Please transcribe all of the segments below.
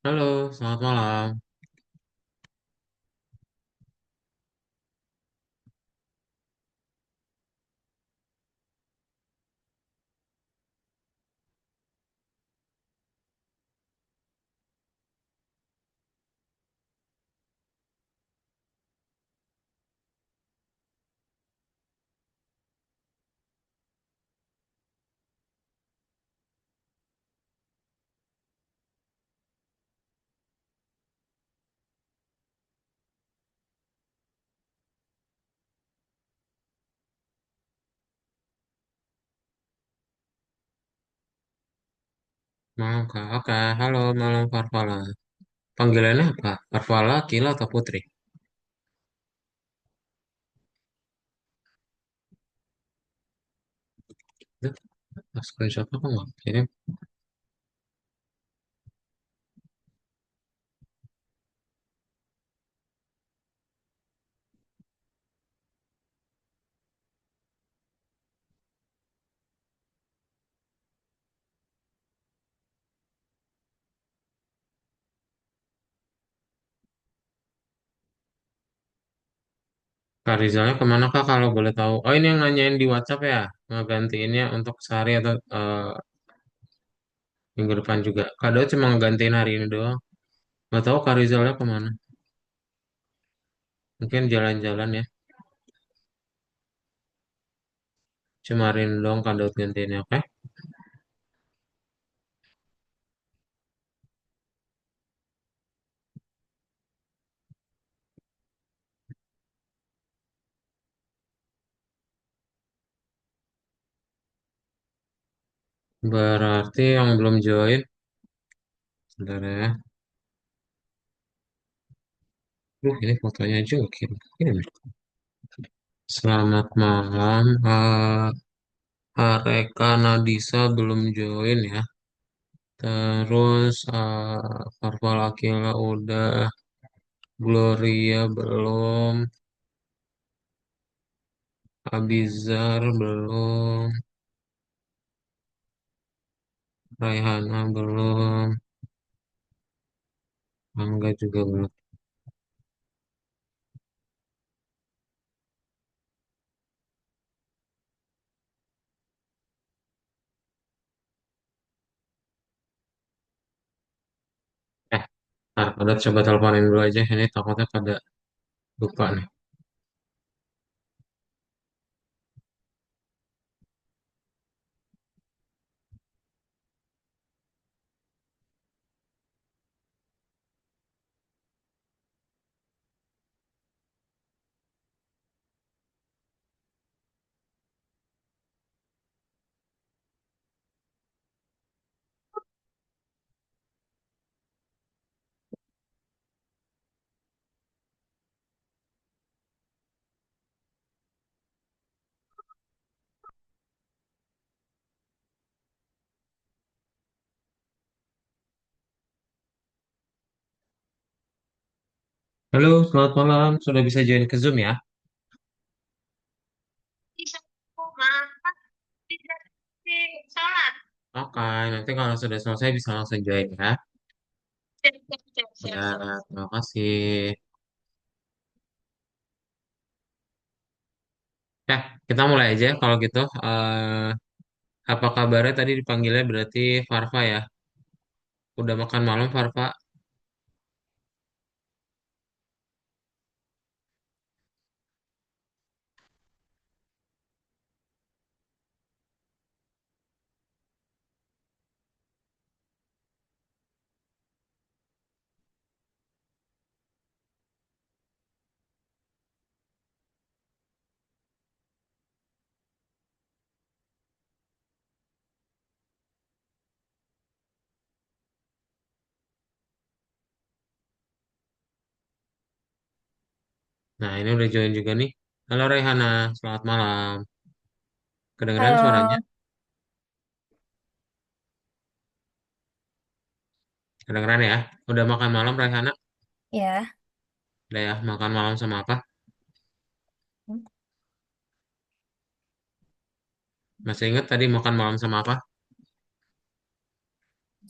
Halo, selamat malam. Malam Kak. Oke, halo malam Farfala. Panggilannya apa? Farfala, Kila, atau Putri? Itu screenshot apa nggak? Jadi Kak Rizalnya kemana Kak kalau boleh tahu? Oh ini yang nanyain di WhatsApp ya? Ngegantiinnya untuk sehari atau minggu depan juga. Kak Do cuma ngegantiin hari ini doang. Nggak tahu Kak Rizalnya kemana? Mungkin jalan-jalan ya. Cuma hari ini doang Kak Do gantiinnya, oke? Berarti yang belum join, sebentar ya. Ini fotonya juga kirim. Selamat malam. Reka Nadisa belum join ya. Terus Farfal Akila udah, Gloria belum, Abizar belum, Raihana belum, Angga juga belum. Eh, udah coba teleponin dulu aja. Ini takutnya pada lupa nih. Halo, selamat malam. Sudah bisa join ke Zoom ya? Oke, nanti kalau sudah selesai bisa langsung join ya. Ya, terima kasih. Ya, kita mulai aja kalau gitu. Apa kabarnya tadi dipanggilnya berarti Farfa ya? Udah makan malam Farfa? Nah, ini udah join juga nih. Halo Rehana, selamat malam. Kedengeran suaranya? Halo, Kedengeran ya? Udah makan malam Rehana? ya. Udah ya, makan malam sama apa? Masih inget tadi makan malam sama apa?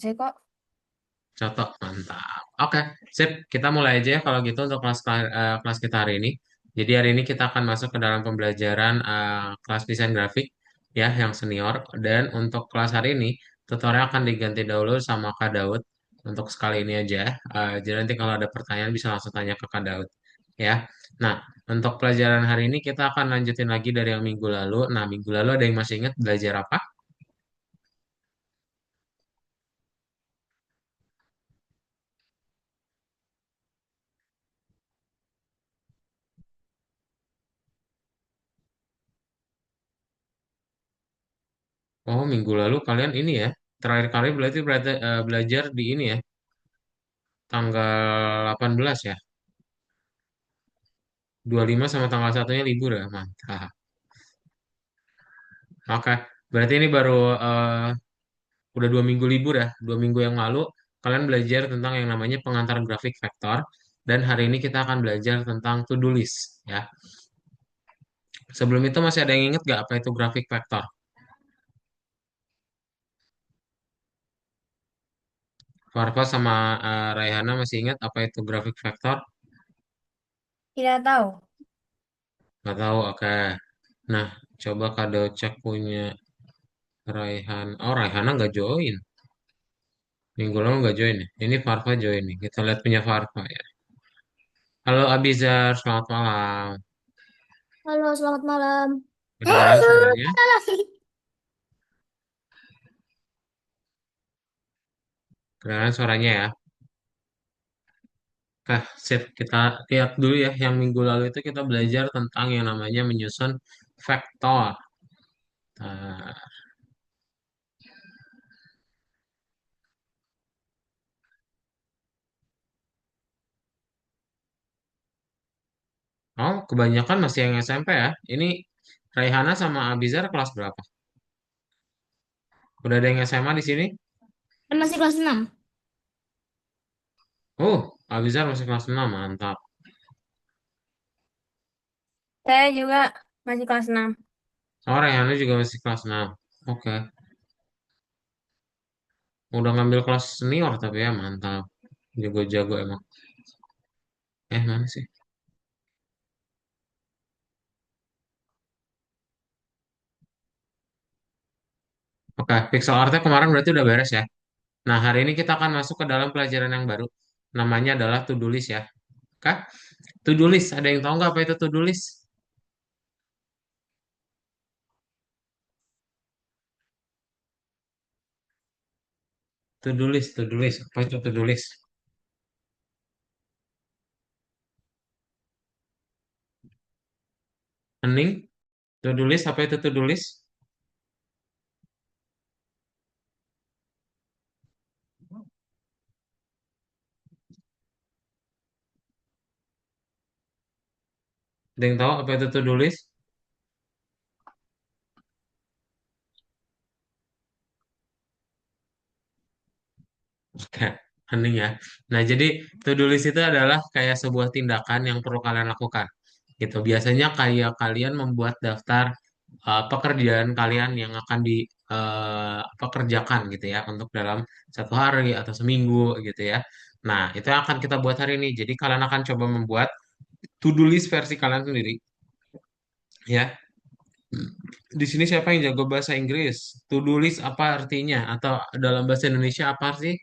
Saya kok. Contoh, mantap. Oke, sip. Kita mulai aja ya kalau gitu untuk kelas kita hari ini. Jadi hari ini kita akan masuk ke dalam pembelajaran kelas desain grafik ya yang senior. Dan untuk kelas hari ini tutorial akan diganti dahulu sama Kak Daud untuk sekali ini aja. Jadi nanti kalau ada pertanyaan bisa langsung tanya ke Kak Daud ya. Nah, untuk pelajaran hari ini kita akan lanjutin lagi dari yang minggu lalu. Nah, minggu lalu ada yang masih ingat belajar apa? Oh, minggu lalu kalian ini ya. Terakhir kali berarti belajar di ini ya, tanggal 18 ya. 25 sama tanggal satunya libur ya. Mantap. Oke. Berarti ini baru udah 2 minggu libur ya. 2 minggu yang lalu kalian belajar tentang yang namanya pengantar grafik vektor. Dan hari ini kita akan belajar tentang to-do list ya. Sebelum itu masih ada yang inget gak apa itu grafik vektor? Farfa sama Raihana masih ingat apa itu grafik vektor? Tidak tahu. Gak tahu, oke. Nah, coba kado cek punya Raihan. Oh, Raihana nggak join. Minggu lalu nggak join ya. Ini Farfa join nih. Kita lihat punya Farfa ya. Halo Abizar, selamat malam. Halo, selamat malam. Kedengaran suaranya? Kedengaran suaranya ya. Oke, sip. Kita lihat dulu ya. Yang minggu lalu itu kita belajar tentang yang namanya menyusun vektor. Nah, oh, kebanyakan masih yang SMP ya. Ini Raihana sama Abizar kelas berapa? Udah ada yang SMA di sini? Kan masih kelas 6. Oh, Abizar masih kelas 6, mantap. Saya juga masih kelas 6. Oh, Raihana juga masih kelas 6. Oke. Udah ngambil kelas senior tapi ya mantap. Jago-jago emang. Mana sih? Oke, pixel artnya kemarin berarti udah beres ya. Nah, hari ini kita akan masuk ke dalam pelajaran yang baru. Namanya adalah to-do list ya. Oke? To-do list, ada yang tahu nggak apa itu to-do list? To-do list, to-do list. Apa itu to-do list? Hening? To-do list, apa itu to-do list? Ada yang tahu apa itu to-do list? Oke, hening ya. Nah, jadi to-do list itu adalah kayak sebuah tindakan yang perlu kalian lakukan. Gitu. Biasanya kayak kalian membuat daftar pekerjaan kalian yang akan dipekerjakan gitu ya untuk dalam 1 hari atau seminggu gitu ya. Nah, itu yang akan kita buat hari ini. Jadi kalian akan coba membuat to-do list versi kalian sendiri ya. Di sini siapa yang jago bahasa Inggris? To-do list apa artinya? Atau dalam bahasa Indonesia apa sih?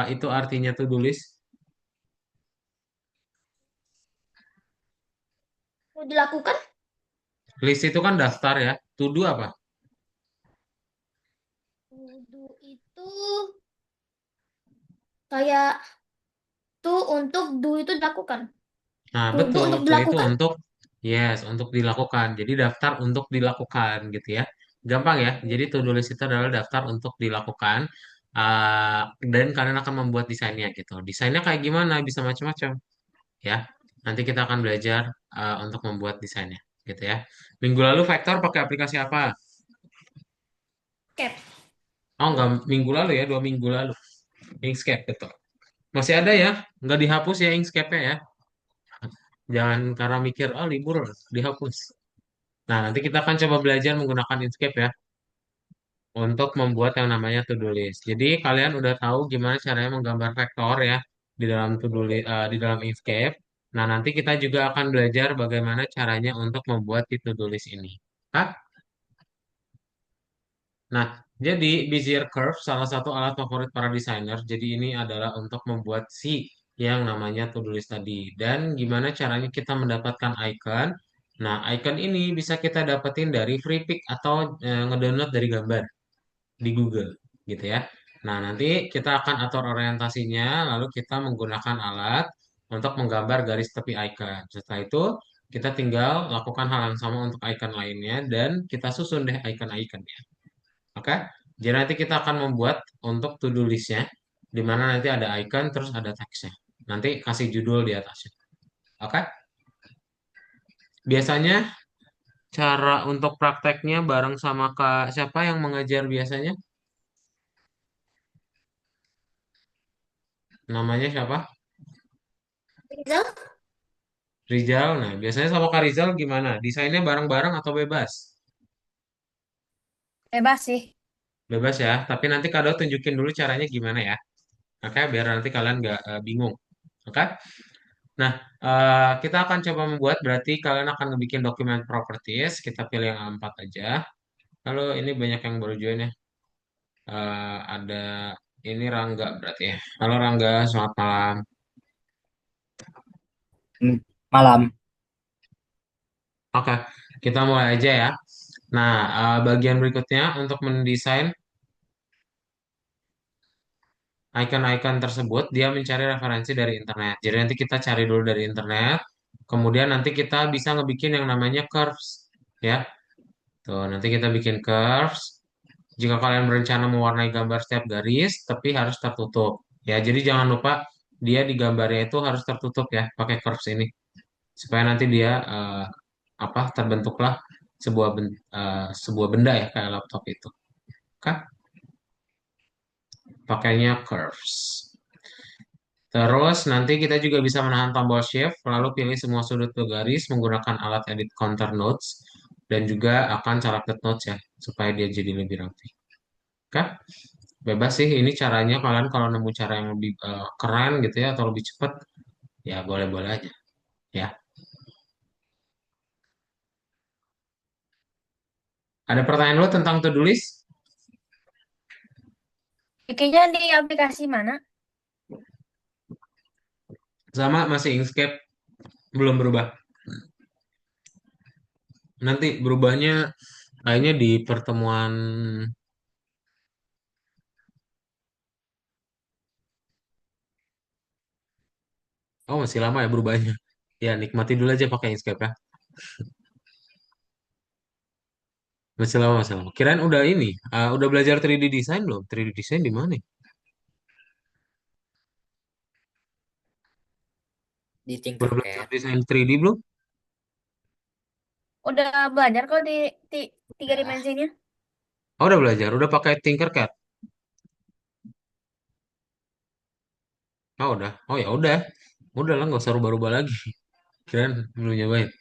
Itu artinya to-do list. Mau dilakukan? List itu kan daftar ya. To do apa? Wudhu itu kayak tuh untuk do itu dilakukan. Nah, Tuh betul. untuk To itu dilakukan. untuk yes, untuk dilakukan. Jadi daftar untuk dilakukan gitu ya. Gampang ya. Jadi to-do list itu adalah daftar untuk dilakukan. Uh, dan kalian akan membuat desainnya gitu. Desainnya kayak gimana? Bisa macam-macam ya. Nanti kita akan belajar untuk membuat desainnya gitu ya. Minggu lalu Vector pakai aplikasi apa? Cap. Oh, enggak minggu lalu ya, 2 minggu lalu. Inkscape betul. Masih ada ya? Nggak dihapus ya Inkscape-nya ya? Jangan karena mikir, oh libur, dihapus. Nah, nanti kita akan coba belajar menggunakan Inkscape ya. untuk membuat yang namanya to-do list. Jadi kalian udah tahu gimana caranya menggambar vektor ya di dalam to-do list, di dalam Inkscape. Nah, nanti kita juga akan belajar bagaimana caranya untuk membuat di to-do list ini. Kak? Nah, jadi Bezier Curve salah satu alat favorit para desainer. Jadi ini adalah untuk membuat si yang namanya to-do list tadi. Dan gimana caranya kita mendapatkan icon? Nah, icon ini bisa kita dapetin dari free pick atau ngedownload dari gambar di Google gitu ya. Nah, nanti kita akan atur orientasinya, lalu kita menggunakan alat untuk menggambar garis tepi icon. Setelah itu, kita tinggal lakukan hal yang sama untuk icon lainnya dan kita susun deh icon-iconnya. Oke? Jadi nanti kita akan membuat untuk to-do list-nya, di mana nanti ada icon terus ada teksnya. Nanti kasih judul di atasnya. Oke? Biasanya cara untuk prakteknya bareng sama Kak siapa yang mengajar biasanya? Namanya siapa? Rizal, Rizal. Nah, biasanya sama Kak Rizal gimana? Desainnya bareng-bareng atau bebas? bebas sih. Bebas ya. Tapi nanti Kado tunjukin dulu caranya gimana ya. Oke, biar nanti kalian nggak bingung. Oke. Nah, kita akan coba membuat. Berarti kalian akan ngebikin dokumen properties. Kita pilih yang A4 aja. Lalu ini banyak yang baru join ya. Ada ini Rangga berarti ya. Halo Rangga, selamat malam. Malam. Oke, kita mulai aja ya. Nah, bagian berikutnya untuk mendesain icon-icon tersebut, dia mencari referensi dari internet. Jadi nanti kita cari dulu dari internet, kemudian nanti kita bisa ngebikin yang namanya curves, ya. Tuh, nanti kita bikin curves. Jika kalian berencana mewarnai gambar setiap garis, tapi harus tertutup. Ya, jadi jangan lupa dia di gambarnya itu harus tertutup ya, pakai curves ini, supaya nanti dia apa terbentuklah sebuah benda ya kayak laptop itu. Oke, pakainya curves. Terus nanti kita juga bisa menahan tombol shift, lalu pilih semua sudut garis menggunakan alat edit counter notes dan juga akan selected notes ya, supaya dia jadi lebih rapi. Oke, bebas sih ini caranya. Kalian kalau nemu cara yang lebih keren gitu ya atau lebih cepat, ya boleh-boleh aja ya. Ada pertanyaan lo tentang to-do list? Bikinnya di aplikasi mana? Sama masih Inkscape, belum berubah. Nanti berubahnya kayaknya di pertemuan. Oh, masih lama ya berubahnya. Ya, nikmati dulu aja pakai Inkscape ya. Masih lama, masih lama. Kirain udah ini, udah belajar 3D design belum? 3D design di mana? Di Udah belajar Tinkercad. desain 3D belum? Udah belajar kok di tiga Udah. dimensinya. Oh, udah belajar, udah pakai Tinkercad. Oh, udah. Oh, ya udah. Udah lah, nggak usah rubah-rubah lagi. Kirain belum nyobain.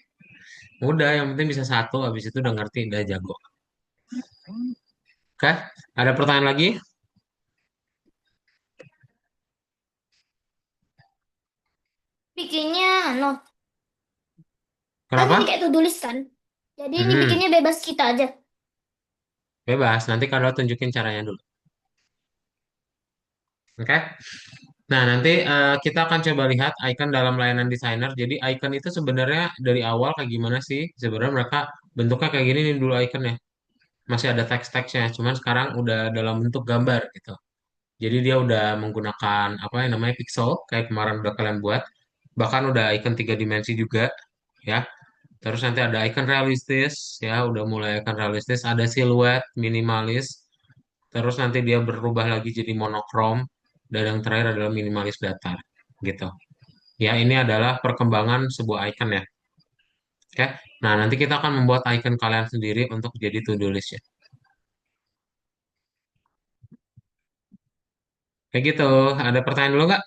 Udah, yang penting bisa satu, habis itu udah ngerti, udah jago. Oke, ada pertanyaan lagi? Bikinnya, no, kan ini Kenapa? kayak to-do list kan. Jadi ini Hmm, bikinnya bebas kita aja. bebas. Nanti kalau tunjukin caranya dulu. Oke? Nah, nanti kita akan coba lihat icon dalam layanan desainer. Jadi icon itu sebenarnya dari awal kayak gimana sih? Sebenarnya mereka bentuknya kayak gini nih dulu iconnya. Masih ada teks-teksnya, cuman sekarang udah dalam bentuk gambar gitu. Jadi dia udah menggunakan apa yang namanya pixel kayak kemarin udah kalian buat. Bahkan udah icon tiga dimensi juga ya. Terus nanti ada icon realistis ya, udah mulai icon realistis, ada siluet minimalis. Terus nanti dia berubah lagi jadi monokrom dan yang terakhir adalah minimalis datar gitu. Ya, ini adalah perkembangan sebuah icon ya. Oke. Nah, nanti kita akan membuat icon kalian sendiri untuk jadi to-do list ya. Kayak gitu. Ada pertanyaan dulu nggak?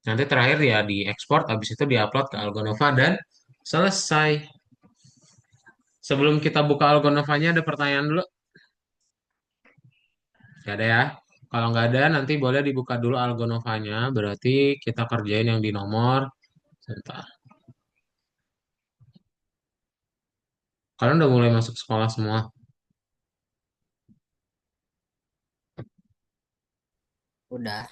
Nanti terakhir ya di export, habis itu diupload ke Algonova dan selesai. Sebelum kita buka Algonovanya ada pertanyaan dulu. Gak ada ya. Kalau nggak ada, nanti boleh dibuka dulu Algonovanya. Berarti kita kerjain yang di nomor. Sebentar. Kalian udah mulai masuk sekolah semua. Udah.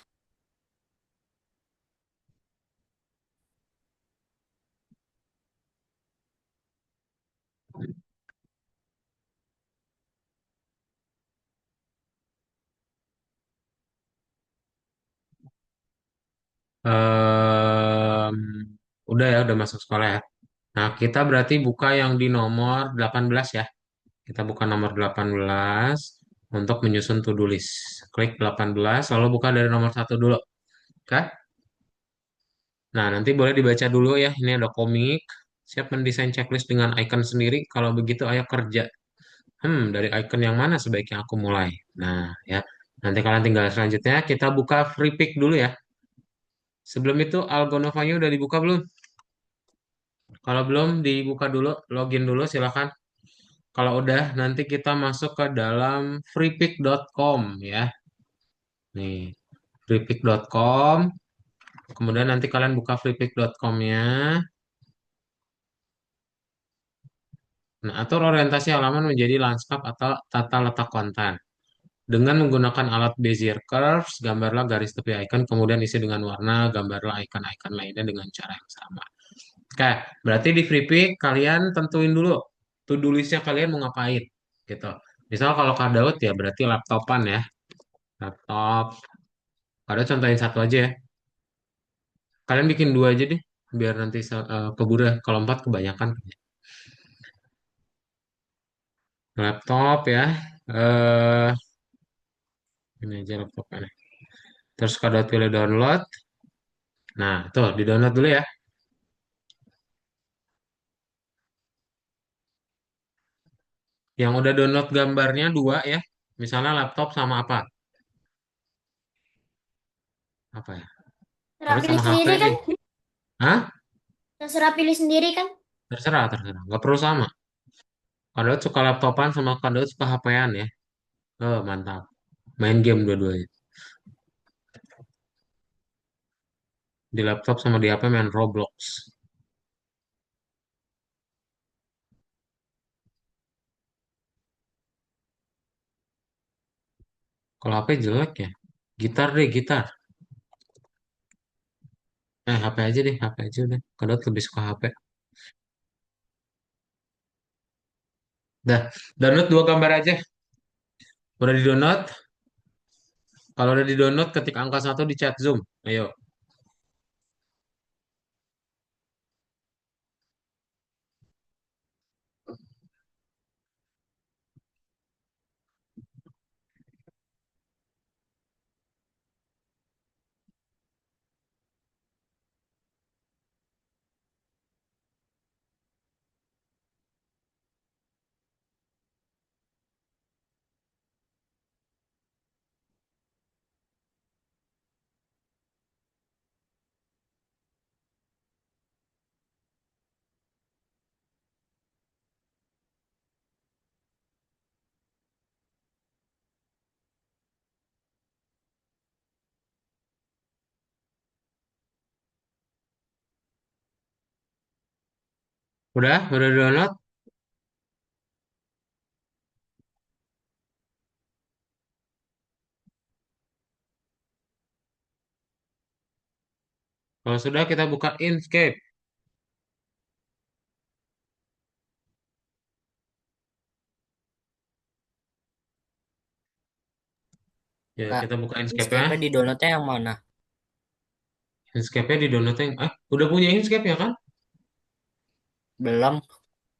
Ehm, udah ya, udah masuk sekolah ya. Nah, kita berarti buka yang di nomor 18 ya. Kita buka nomor 18 untuk menyusun to-do list. Klik 18, lalu buka dari nomor satu dulu. Oke? Nah, nanti boleh dibaca dulu ya. Ini ada komik. Siap mendesain checklist dengan icon sendiri. Kalau begitu, ayo kerja. Dari icon yang mana sebaiknya aku mulai? Nah, ya. Nanti kalian tinggal selanjutnya. Kita buka free pick dulu ya. Sebelum itu, Algonovanya udah dibuka belum? Kalau belum, dibuka dulu. Login dulu, silakan. Kalau udah, nanti kita masuk ke dalam freepick.com ya. Nih, freepick.com. Kemudian nanti kalian buka freepick.com-nya. Nah, atur orientasi halaman menjadi lanskap atau tata letak konten. Dengan menggunakan alat Bezier Curves, gambarlah garis tepi icon, kemudian isi dengan warna, gambarlah icon-icon lainnya dengan cara yang sama. Oke, berarti di FreePick kalian tentuin dulu to-do list-nya kalian mau ngapain gitu. Misal kalau Kak Daud ya berarti laptopan ya. Laptop. Kak Daud contohin satu aja ya. Kalian bikin dua aja deh biar nanti keburu ya. Kalau empat kebanyakan. Laptop ya. Eh ini aja laptopnya. Terus Kak Daud pilih download. Nah, tuh di-download dulu ya. Yang udah download gambarnya dua ya. Misalnya laptop sama apa? Apa ya? Terserah Harus pilih sama HP sendiri kan? deh. Hah? Terserah pilih sendiri kan? Terserah, terserah. Nggak perlu sama. Kadang suka laptopan sama kadang suka HP-an ya. Oh, mantap. Main game dua-duanya. Di laptop sama di HP main Roblox. Kalau HP jelek ya. Gitar deh, gitar. HP aja deh, HP aja udah. Kadang lebih suka HP. Dah, download dua gambar aja. Udah di-download? Kalau udah di-download, ketik angka satu di chat Zoom. Ayo. Udah di-download? Kalau sudah kita buka Inkscape. Ya, Kak, kita buka Inkscape-nya. Inkscape di downloadnya yang mana? Inkscape-nya di-download yang... udah punya Inkscape ya kan? Belum.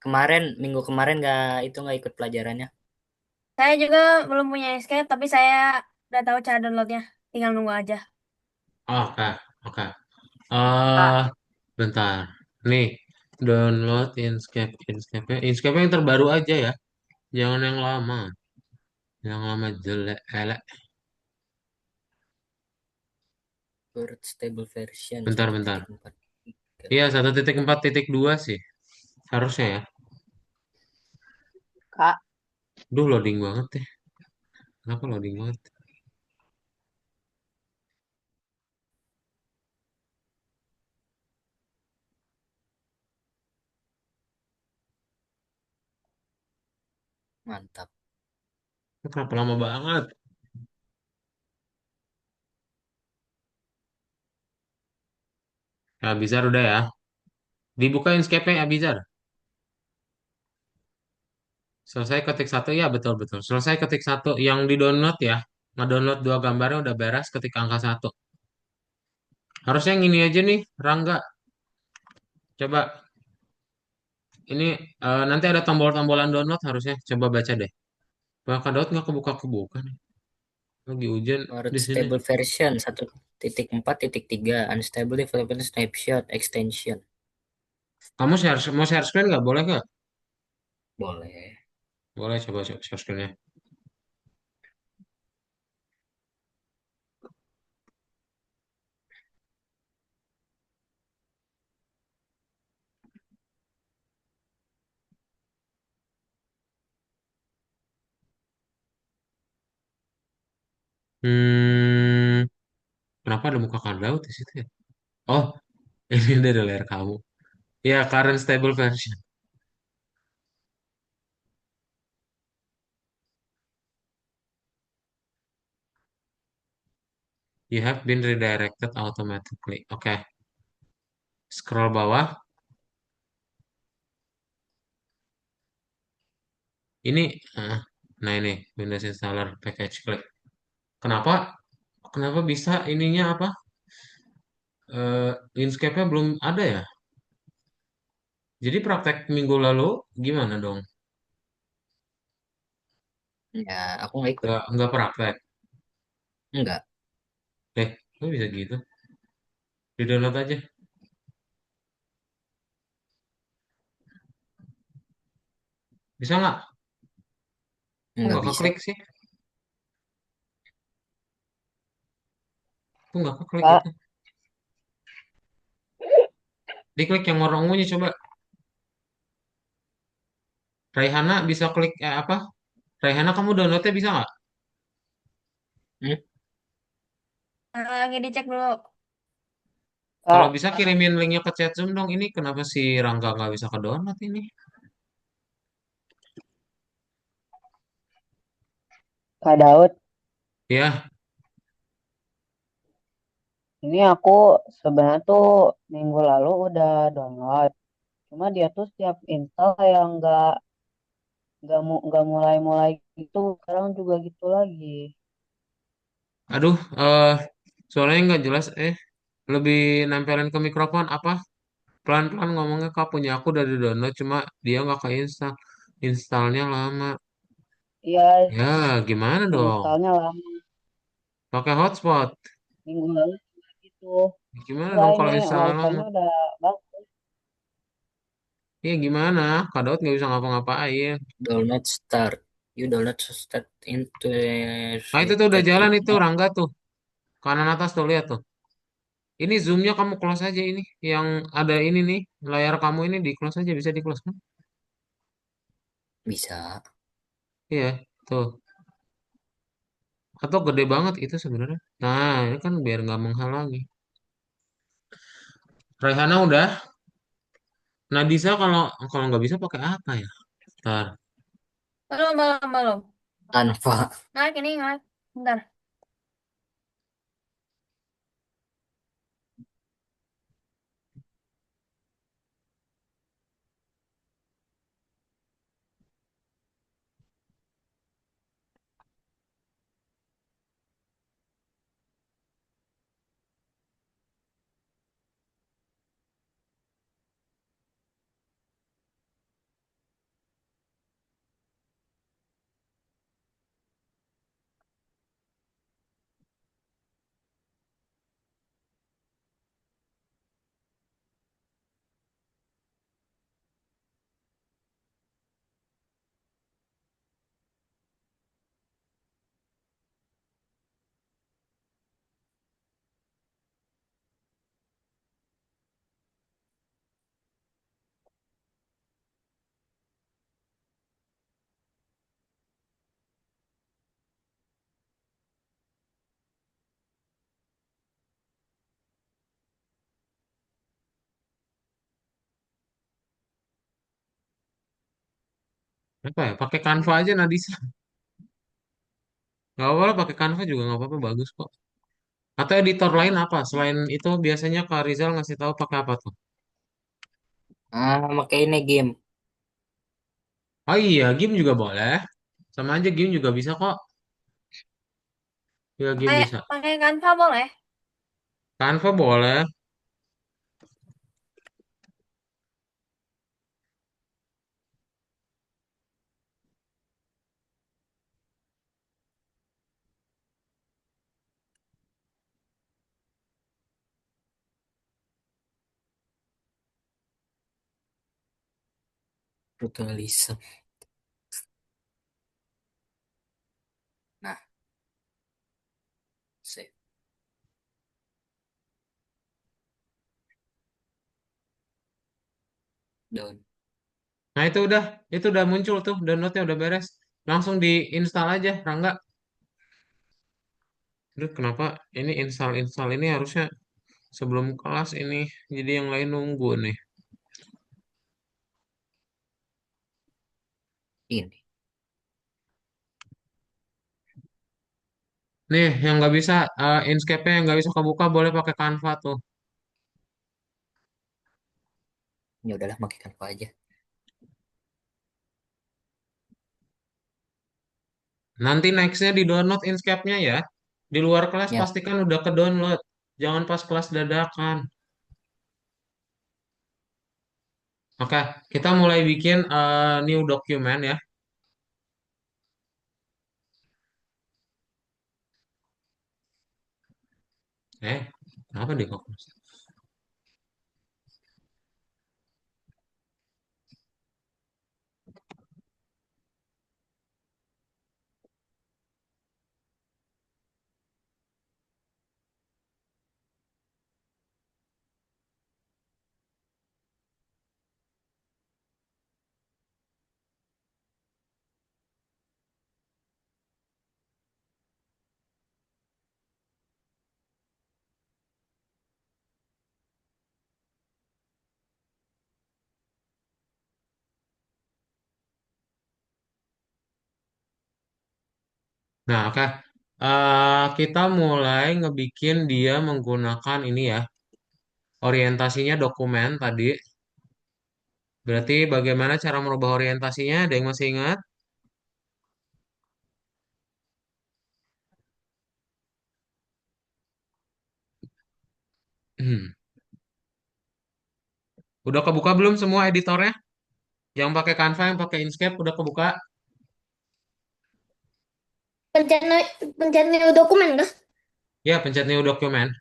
Kemarin, minggu kemarin nggak ikut pelajarannya. Saya juga belum punya Escape, tapi saya udah tahu cara downloadnya. Tinggal nunggu aja. Oke, oke. eh bentar. Nih, download Inkscape. Inkscape yang terbaru aja ya. Jangan yang lama. Yang lama jelek, elek. Bird stable version Bentar, satu bentar. titik empat. Iya, 1.4.2 sih. Harusnya ya. Kak, Duh, loading banget deh. Kenapa loading banget? Mantap. Kenapa lama banget? Ya, Abizar udah ya. Dibuka Inkscape-nya Abizar. Selesai ketik satu ya betul-betul. Selesai ketik satu yang di download ya. Ngedownload dua gambarnya udah beres ketik angka satu. Harusnya yang ini aja nih, Rangga. Coba ini nanti ada tombol-tombolan download harusnya. Coba baca deh. Bahkan download nggak kebuka-kebuka nih. Lagi hujan Word di sini. stable version 1.4.3 unstable development snapshot extension. Kamu mau share screen nggak? Boleh nggak? Boleh. Boleh coba share screen-nya. Hmm, kenapa ada muka Kadaut di situ ya? Oh, ini dari layar kamu. Ya, current stable version. You have been redirected automatically. Oke, scroll bawah. Ini, ah, nah ini Windows Installer Package Click. Kenapa? Kenapa bisa ininya apa? Inkscape-nya belum ada ya? Jadi praktek minggu lalu gimana dong? Ya, aku nggak ikut. Nggak praktek. Enggak. Kok bisa gitu? Di download aja. Bisa nggak? Kok Enggak nggak bisa. keklik sih? Kok nggak keklik Kak, itu? Diklik yang warna ungunya coba. Raihana bisa klik apa? Raihana kamu downloadnya bisa nggak? Hmm? Lagi dicek dulu. Kalau Kak, bisa kirimin linknya ke chat Zoom dong. Ini kenapa si Rangga nggak bisa ke download ini? Kak Daud, Ya, ini aku sebenarnya tuh minggu lalu udah download. Cuma dia tuh setiap install yang nggak mulai-mulai gitu. Sekarang juga gitu lagi. aduh, suaranya nggak jelas. Lebih nempelin ke mikrofon apa? Pelan-pelan ngomongnya kak punya aku udah di download cuma dia nggak keinstal. Installnya lama. Iya, Ya, gimana dong? installnya lama. Pakai hotspot. Minggu lalu juga gitu. Gimana Enggak, dong ini kalau install lama? wifi-nya udah bagus. Ya gimana? Kak Daud nggak bisa ngapa-ngapain. Download start. You download start into Nah itu tuh udah jalan itu internet. Rangga tuh. Kanan atas tuh lihat tuh. Ini zoomnya kamu close aja ini. Yang ada ini nih. Layar kamu ini di close aja. Bisa di close kan? Bisa. Iya. Tuh. Atau gede banget itu sebenarnya. Nah ini kan biar nggak menghalangi. Raihana udah. Nadisa kalau kalau nggak bisa pakai apa ya? Ntar. Belum, belum, belum. Tanpa. Naik ini, naik. Bentar. Apa ya? Pakai Canva aja Nadisa. Gak apa-apa lah, pakai Canva juga nggak apa-apa, bagus kok. Atau editor lain apa? Selain itu biasanya Kak Rizal ngasih tahu pakai apa tuh? Pakai ini game. Oh iya, game juga boleh. Sama aja game juga bisa kok. Ya game Pakai bisa. pakai Canva boleh. Canva boleh. Brutalism. Nah, save. Down. Nah itu udah muncul tuh, downloadnya udah beres. Langsung diinstal aja, Rangga. Aduh, kenapa ini install ini harusnya sebelum kelas ini, jadi yang lain nunggu nih. Ini. Nih, yang nggak bisa Inkscape-nya yang nggak bisa kebuka boleh pakai Canva tuh. Ya udahlah, pakai Canva aja. Nanti nextnya di download Inkscape-nya ya. Di luar kelas Ya, pastikan udah ke download. Jangan pas kelas dadakan. Oke, kita mulai bikin new document ya. Apa deh kok? Nah, oke. Kita mulai ngebikin dia menggunakan ini ya. Orientasinya dokumen tadi. Berarti bagaimana cara merubah orientasinya? Ada yang masih ingat? Hmm. Udah kebuka belum semua editornya? Yang pakai Canva, yang pakai Inkscape udah kebuka? Pencet pencet new dokumen kah? Ya, pencet new dokumen.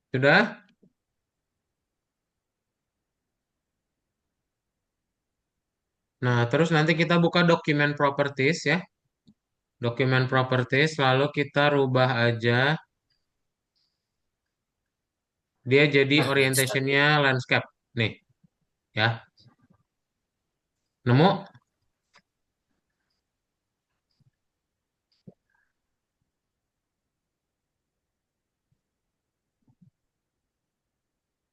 Sudah? Nah, terus nanti kita buka dokumen properties ya. Dokumen properties, lalu kita rubah aja. Dia jadi install. orientationnya landscape. Nih, ya. Nemu?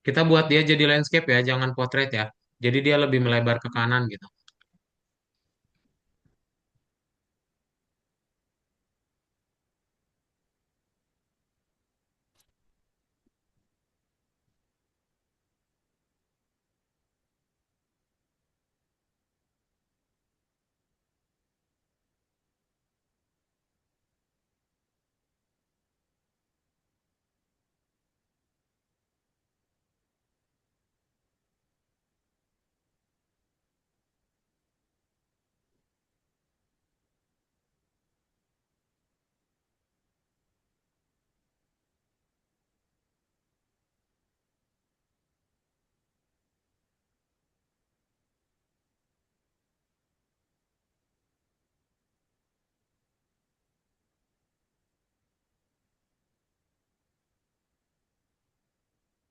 Kita buat dia jadi landscape ya, jangan portrait ya. Jadi dia lebih melebar ke kanan gitu.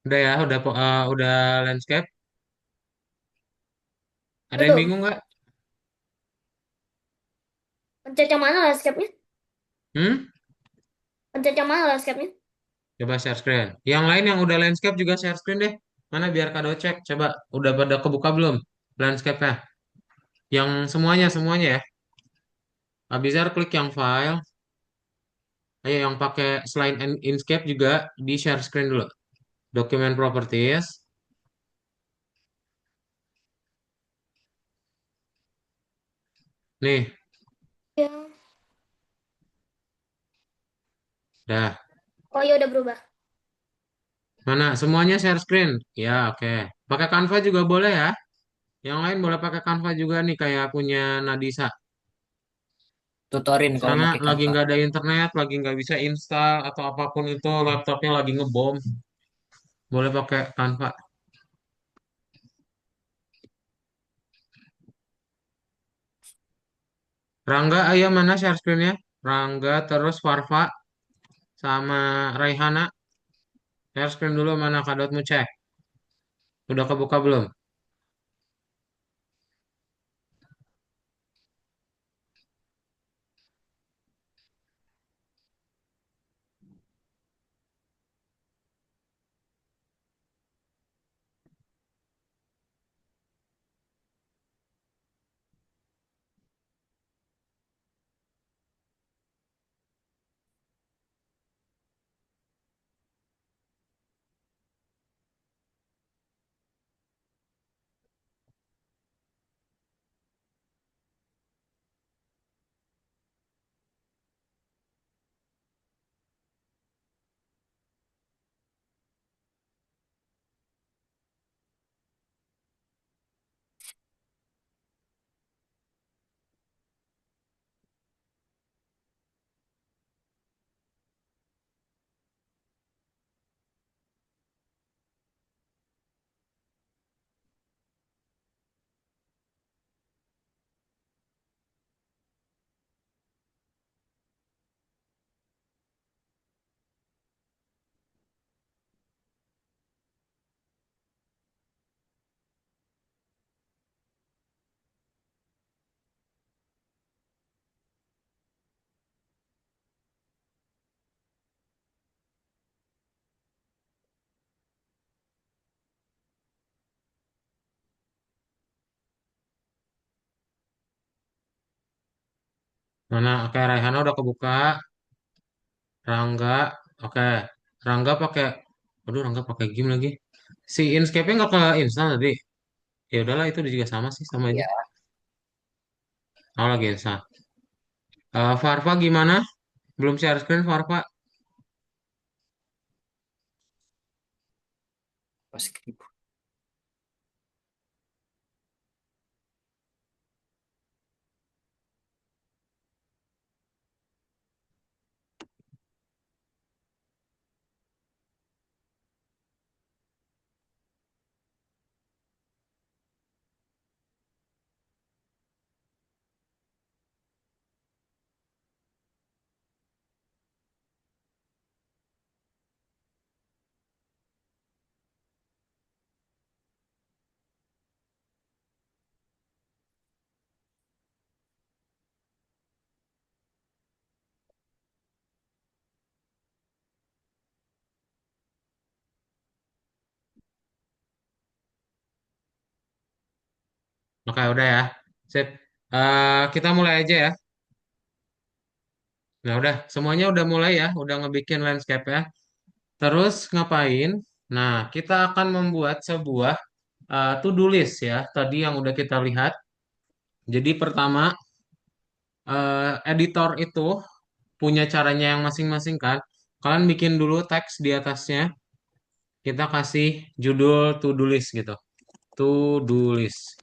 Udah ya, udah landscape. Ada yang Belum. bingung nggak? Pencet yang mana landscape-nya? Hmm? Pencet yang mana landscape-nya? Coba share screen. Yang lain yang udah landscape juga share screen deh. Mana biar Kado cek. Coba udah pada kebuka belum landscape-nya? Yang semuanya semuanya ya. Abizar klik yang file. Ayo yang pakai selain Inkscape juga di share screen dulu. Document properties. Nih, Ya. dah. Oh iya udah berubah. Mana semuanya share screen? Ya, oke. Pakai Canva juga boleh ya. Yang lain boleh pakai Canva juga nih kayak punya Nadisa. Tutorin kalau Sana pakai lagi Canva. nggak ada internet, lagi nggak bisa install atau apapun itu, laptopnya lagi ngebom. Boleh pakai Canva. Rangga, ayo mana share screen-nya? Rangga, terus Farfa, sama Raihana. Share screen dulu mana Kadotmu cek. Udah kebuka belum? Mana? Oke, Raihana udah kebuka. Rangga, oke. Rangga pakai, aduh Rangga pakai game lagi. Si Inkscape-nya nggak ke install tadi. Ya udahlah itu juga sama sih, sama aja. Ya, Oh lagi install. Farfa gimana? Belum share screen Farfa? pas skrip. Oke, udah ya. Sip. Kita mulai aja ya. Nah, udah. Semuanya udah mulai ya. Udah ngebikin landscape ya. Terus ngapain? Nah, kita akan membuat sebuah to-do list ya. Tadi yang udah kita lihat. Jadi pertama, editor itu punya caranya yang masing-masing kan. Kalian bikin dulu teks di atasnya. Kita kasih judul to-do list gitu. To-do list.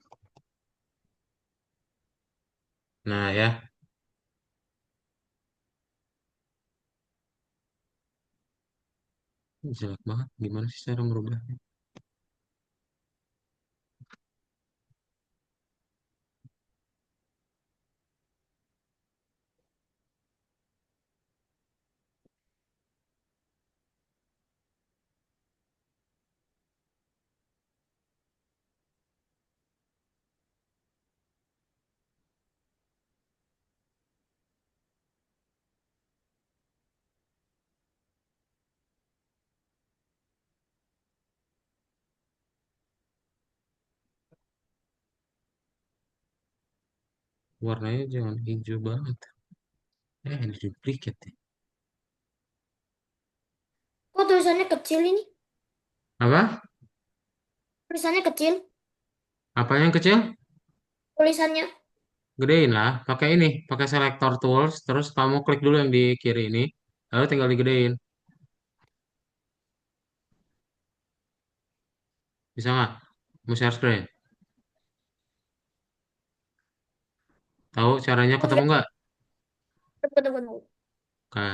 Nah ya, jelek banget. Gimana sih cara merubahnya? Warnanya jangan hijau banget. Di duplicate ya. Kok tulisannya kecil ini? Apa? Tulisannya kecil. Apanya yang kecil? Tulisannya. Gedein lah. Pakai ini. Pakai selector tools. Terus kamu klik dulu yang di kiri ini. Lalu tinggal digedein. Bisa nggak? Mau share screen? Tahu caranya ketemu nggak? Tunggu, tunggu, tunggu. Oke.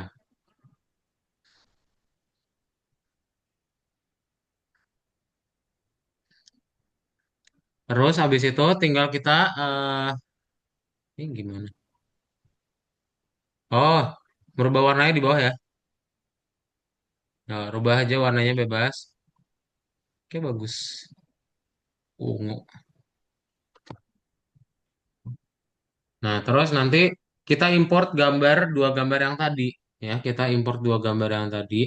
Terus habis itu tinggal kita ini gimana? Oh, merubah warnanya di bawah ya. Nah, rubah aja warnanya bebas. Oke, bagus. Ungu. Nah, terus nanti kita import dua gambar yang tadi. Ya, kita import dua gambar yang tadi.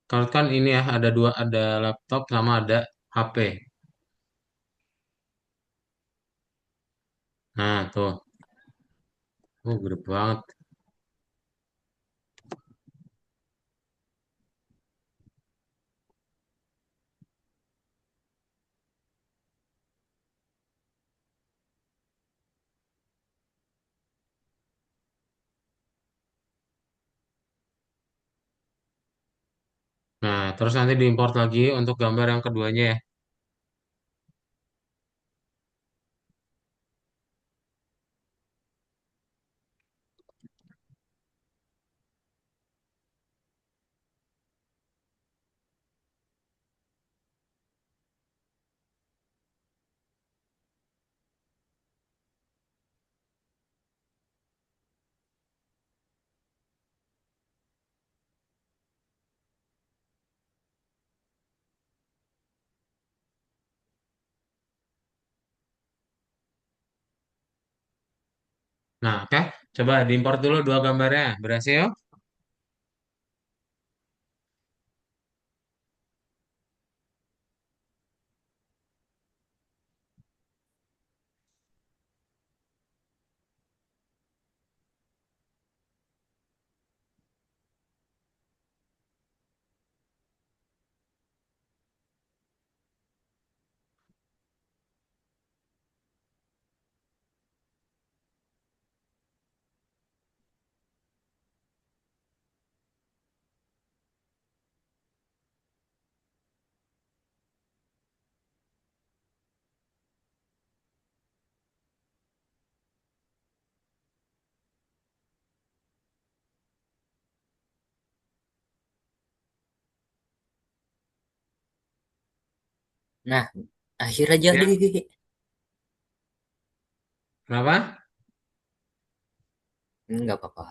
Kalau kan ini ya, ada dua, ada laptop sama ada HP. Nah, tuh. Oh, gede banget. Nah, terus nanti diimport lagi untuk gambar yang keduanya ya. Nah, oke. Coba diimport dulu dua gambarnya. Berhasil? Nah, akhirnya jadi. Ya. Kenapa? Nggak apa-apa.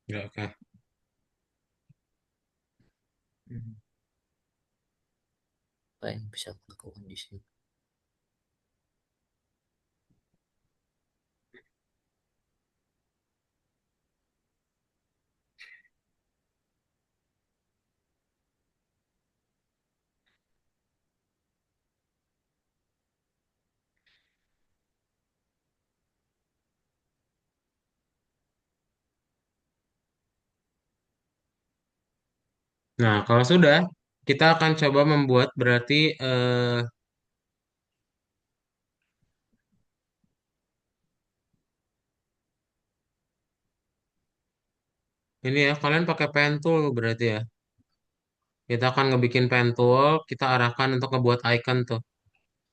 Ya, oke. Hmm, Apa yang bisa aku lakukan di sini? Nah, kalau sudah, kita akan coba membuat berarti ini ya, kalian pakai pen tool berarti ya. Kita akan ngebikin pen tool, kita arahkan untuk ngebuat icon tuh.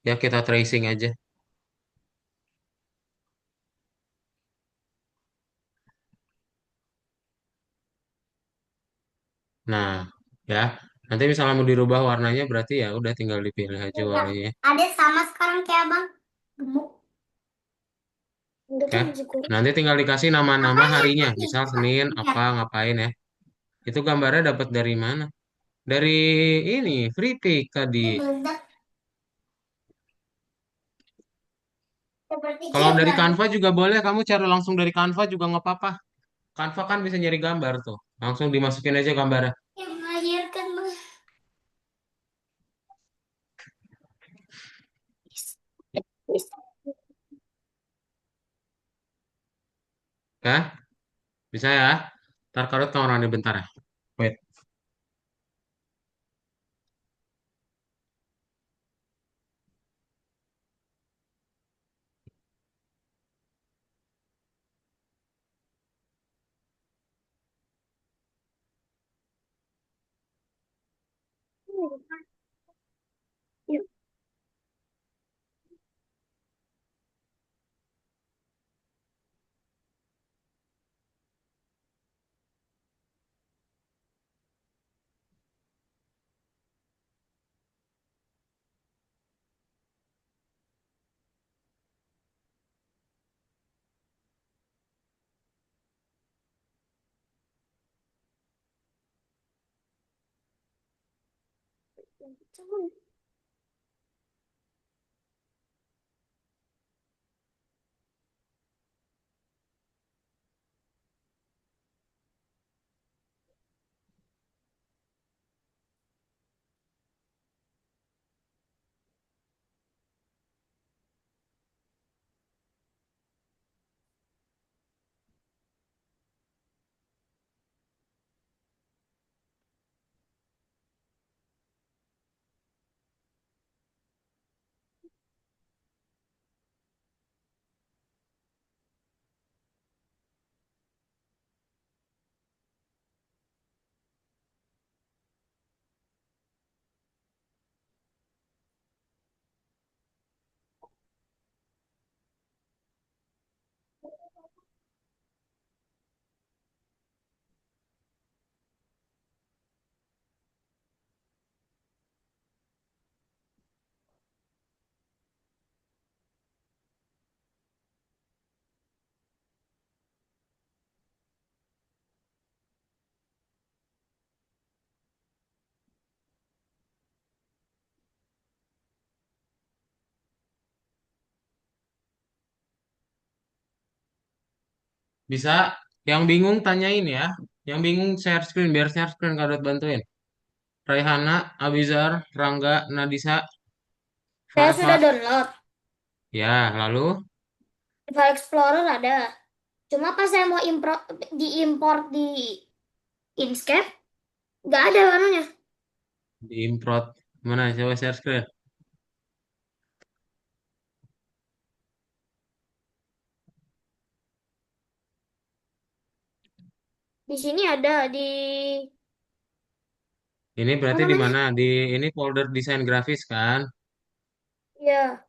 Ya, kita tracing aja. Nah, ya. Nanti misalnya mau dirubah warnanya berarti ya udah tinggal dipilih aja Udah. warnanya. Ada sama sekarang kayak abang. Gemuk. Udah Oke. tuh biji kulit. Nanti tinggal dikasih nama-nama Apanya? harinya. Putih. Misal Senin, Iya. apa, ngapain ya. Itu gambarnya dapat dari mana? Dari ini, free pick tadi. Ini meledak seperti Kalau dari cendol. Canva juga boleh, kamu cari langsung dari Canva juga nggak apa-apa. Canva kan bisa nyari gambar tuh. Langsung dimasukin aja gambarnya. Yang melahirkan. Kah? Bisa ya? Ntar Karut kamu running bentar ya. Wait. Bisa. Yang bingung tanyain ya. Yang bingung share screen. Biar share screen Karut bantuin. Raihana, Abizar, Rangga, Nadisa, Saya sudah Farfa. download. Ya, lalu File Explorer ada. Cuma pas saya mau diimport di Inkscape, nggak ada anunya. diimprot. Mana coba share screen. Di sini ada di Ini apa berarti di namanya? mana? Di ini folder desain grafis kan? Ya,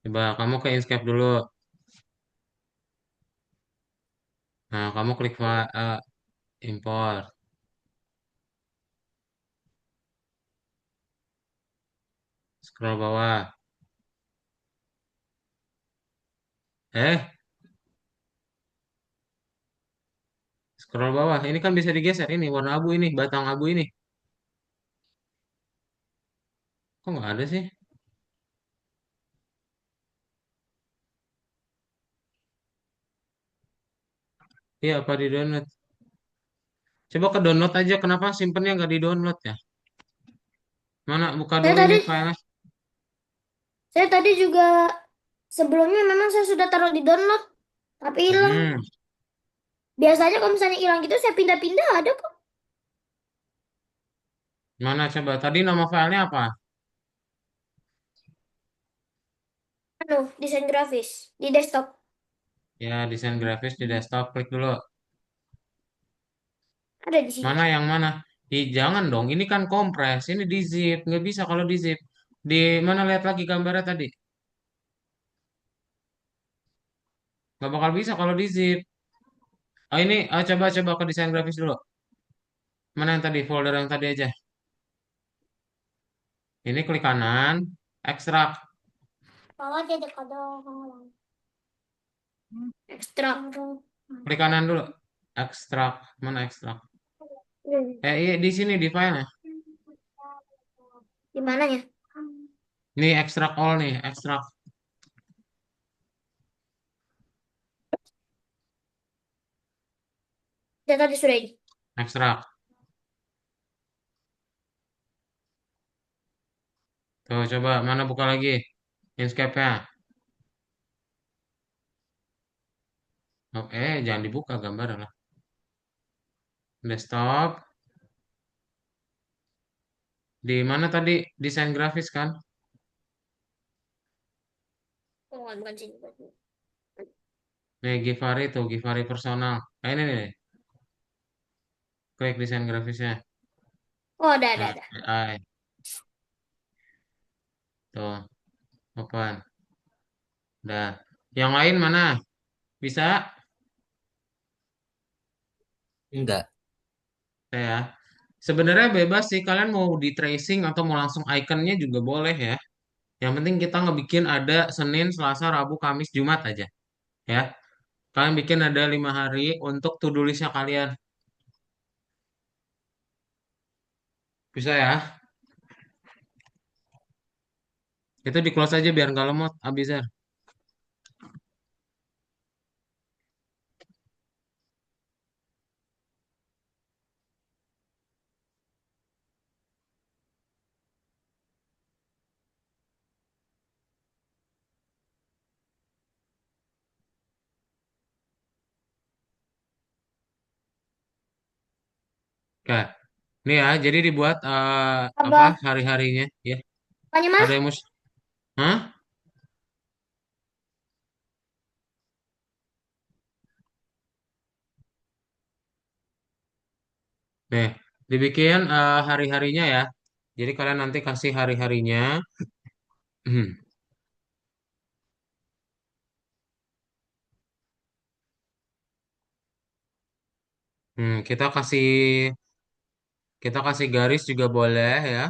Coba kamu ke Inkscape dulu. Nah, kamu klik import. Scroll bawah. Eh, scroll bawah. Ini kan bisa digeser. Ini warna abu ini, batang abu ini. Kok nggak ada sih? Iya, apa di download? Coba ke download aja. Kenapa simpennya nggak di download ya? Mana? Buka saya dulu tadi ini filenya. saya tadi juga sebelumnya memang saya sudah taruh di download, tapi hilang. Hmm, Biasanya kalau misalnya hilang gitu saya pindah-pindah ada kok. mana coba? Tadi nama filenya apa? Anu, desain grafis di desktop. Ya, desain grafis di desktop. Klik dulu. Ada di sini. Mana yang mana? Jangan dong. Ini kan kompres. Ini di zip. Nggak bisa kalau di zip. Di mana lihat lagi gambarnya tadi? Nggak bakal bisa kalau di zip. Oh ini, coba ke desain grafis dulu. Mana yang tadi? Folder yang tadi aja. Ini klik kanan, ekstrak. Kalau dia dekat ekstrak. Klik kanan dulu. Ekstrak. Mana ekstrak? Iya di sini di filenya. Di mananya? Nih ekstrak all nih, ekstrak, Dia tadi sudah ini. ekstrak. Tuh coba mana buka lagi Inkscape-nya. Oh, jangan dibuka gambar lah. Desktop. Di mana tadi desain grafis kan? Oh, bukan sini. Bukan sini. Nih, Givari tuh, Givari personal. Ini nih, klik desain grafisnya. Oh, ada, Nah, ada. AI. Tuh, open. Udah. Yang lain mana? Bisa? Enggak. Ya. Sebenarnya bebas sih, kalian mau di tracing atau mau langsung ikonnya juga boleh ya. Yang penting kita ngebikin ada Senin, Selasa, Rabu, Kamis, Jumat aja. Ya. Kalian bikin ada 5 hari untuk to-do list-nya kalian. Bisa ya? Itu di close aja biar nggak lemot, Abizar. Oke. Nih ya, jadi dibuat apa Apa? hari-harinya ya. Apanya, Mas? Ada yang Hah? Nih, dibikin hari-harinya ya. Jadi kalian nanti kasih hari-harinya. Kita kasih garis juga boleh ya.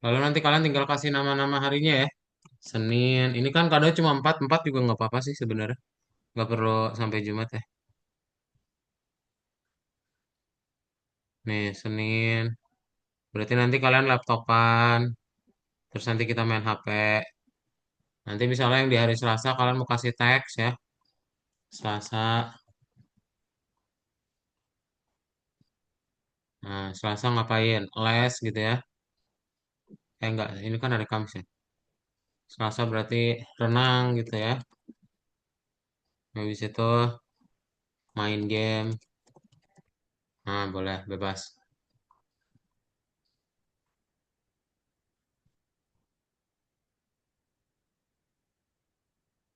Lalu nanti kalian tinggal kasih nama-nama harinya ya. Senin. Ini kan kadang cuma 4 4 juga nggak apa-apa sih sebenarnya. Nggak perlu sampai Jumat ya. Nih, Senin. Berarti nanti kalian laptopan. Terus nanti kita main HP. Nanti misalnya yang di hari Selasa kalian mau kasih teks ya. Selasa. Nah, Selasa ngapain? Les gitu ya. Enggak, ini kan hari Kamis ya. Selasa berarti renang gitu ya. Habis itu main game. Nah, boleh, bebas.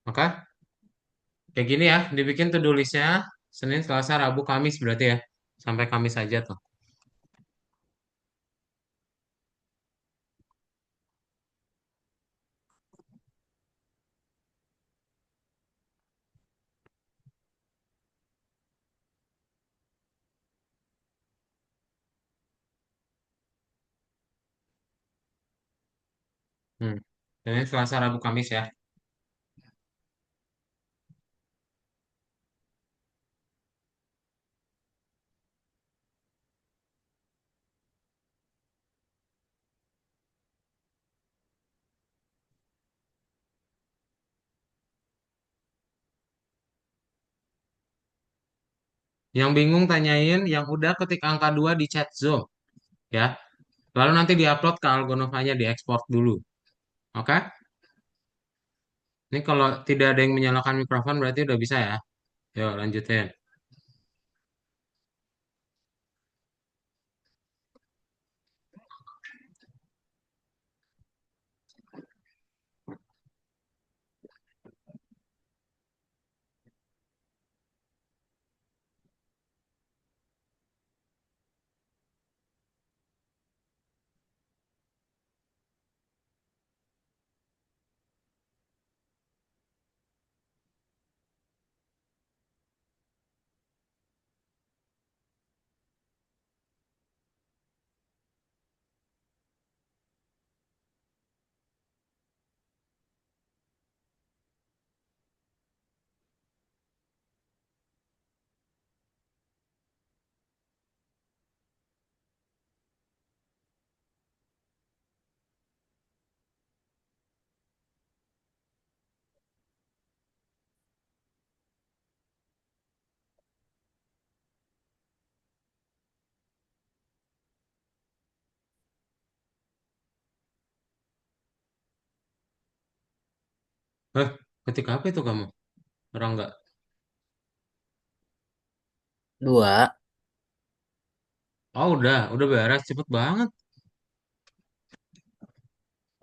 Maka kayak gini ya, dibikin to-do list-nya Senin, Selasa, Rabu, Kamis berarti ya. Sampai Kamis aja tuh. Hmm. Senin, Selasa, Rabu, Kamis ya. Yang bingung tanyain, yang udah ketik angka 2 di chat Zoom ya. Lalu nanti diupload ke Algonovanya, diekspor dulu. Oke? Ini kalau tidak ada yang menyalakan mikrofon berarti udah bisa ya. Yuk lanjutin. Eh, ketik apa itu kamu? Orang nggak? Dua. Oh udah beres, cepet banget.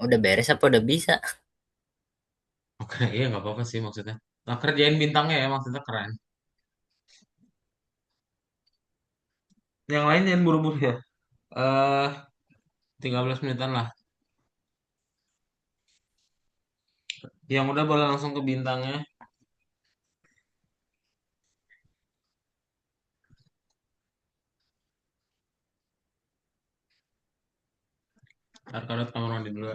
Udah beres apa udah bisa? Oke, iya nggak apa-apa sih maksudnya. Nah, kerjain bintangnya ya maksudnya keren. Yang lain jangan buru-buru ya. 13 menitan lah. Yang udah boleh langsung ke bintangnya. Ntar Karot kamar mandi dulu.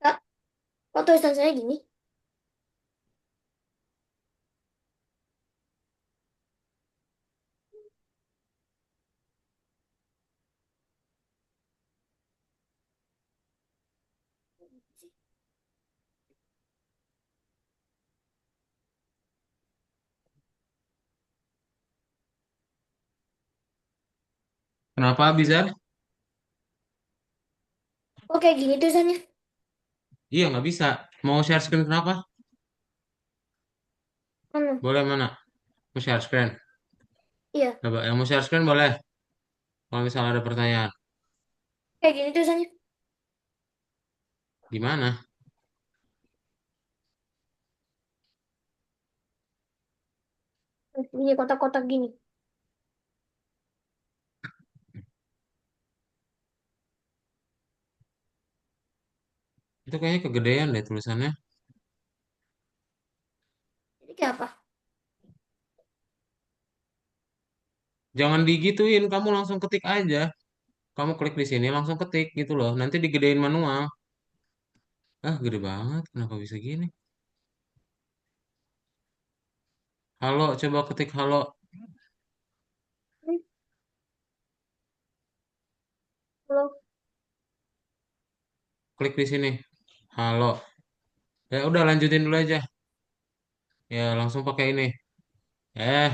Kak, kok tulisan saya gini? Kenapa Bizar? Kok kayak gini tulisannya? Iya nggak bisa. Mau share screen kenapa? Anu, Boleh mana? Mau share screen. iya, Coba yang mau share screen boleh. Kalau misalnya ada pertanyaan. kayak gini tulisannya. Gimana? Gini kotak-kotak gini. Itu kayaknya kegedean deh tulisannya. Jadi kayak apa? Jangan digituin, kamu langsung ketik aja. Kamu klik di sini langsung ketik gitu loh. Nanti digedein manual. Ah, gede banget. Kenapa bisa gini? Halo, coba ketik halo. Hmm, Halo. Klik di sini. Halo. Ya udah lanjutin dulu aja. Ya langsung pakai ini. Eh,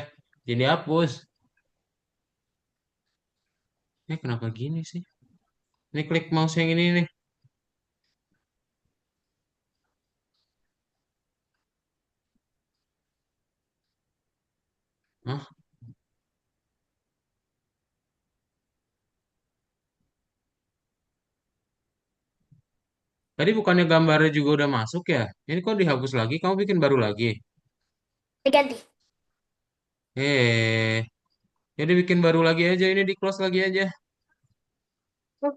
jadi hapus. Ini kenapa gini sih? Ini klik mouse yang ini nih. Hah? Tadi bukannya gambarnya juga udah masuk ya? Ini kok dihapus lagi? Kamu bikin baru lagi? Diganti. Eh, Jadi bikin baru lagi aja, ini di close lagi aja. Oh,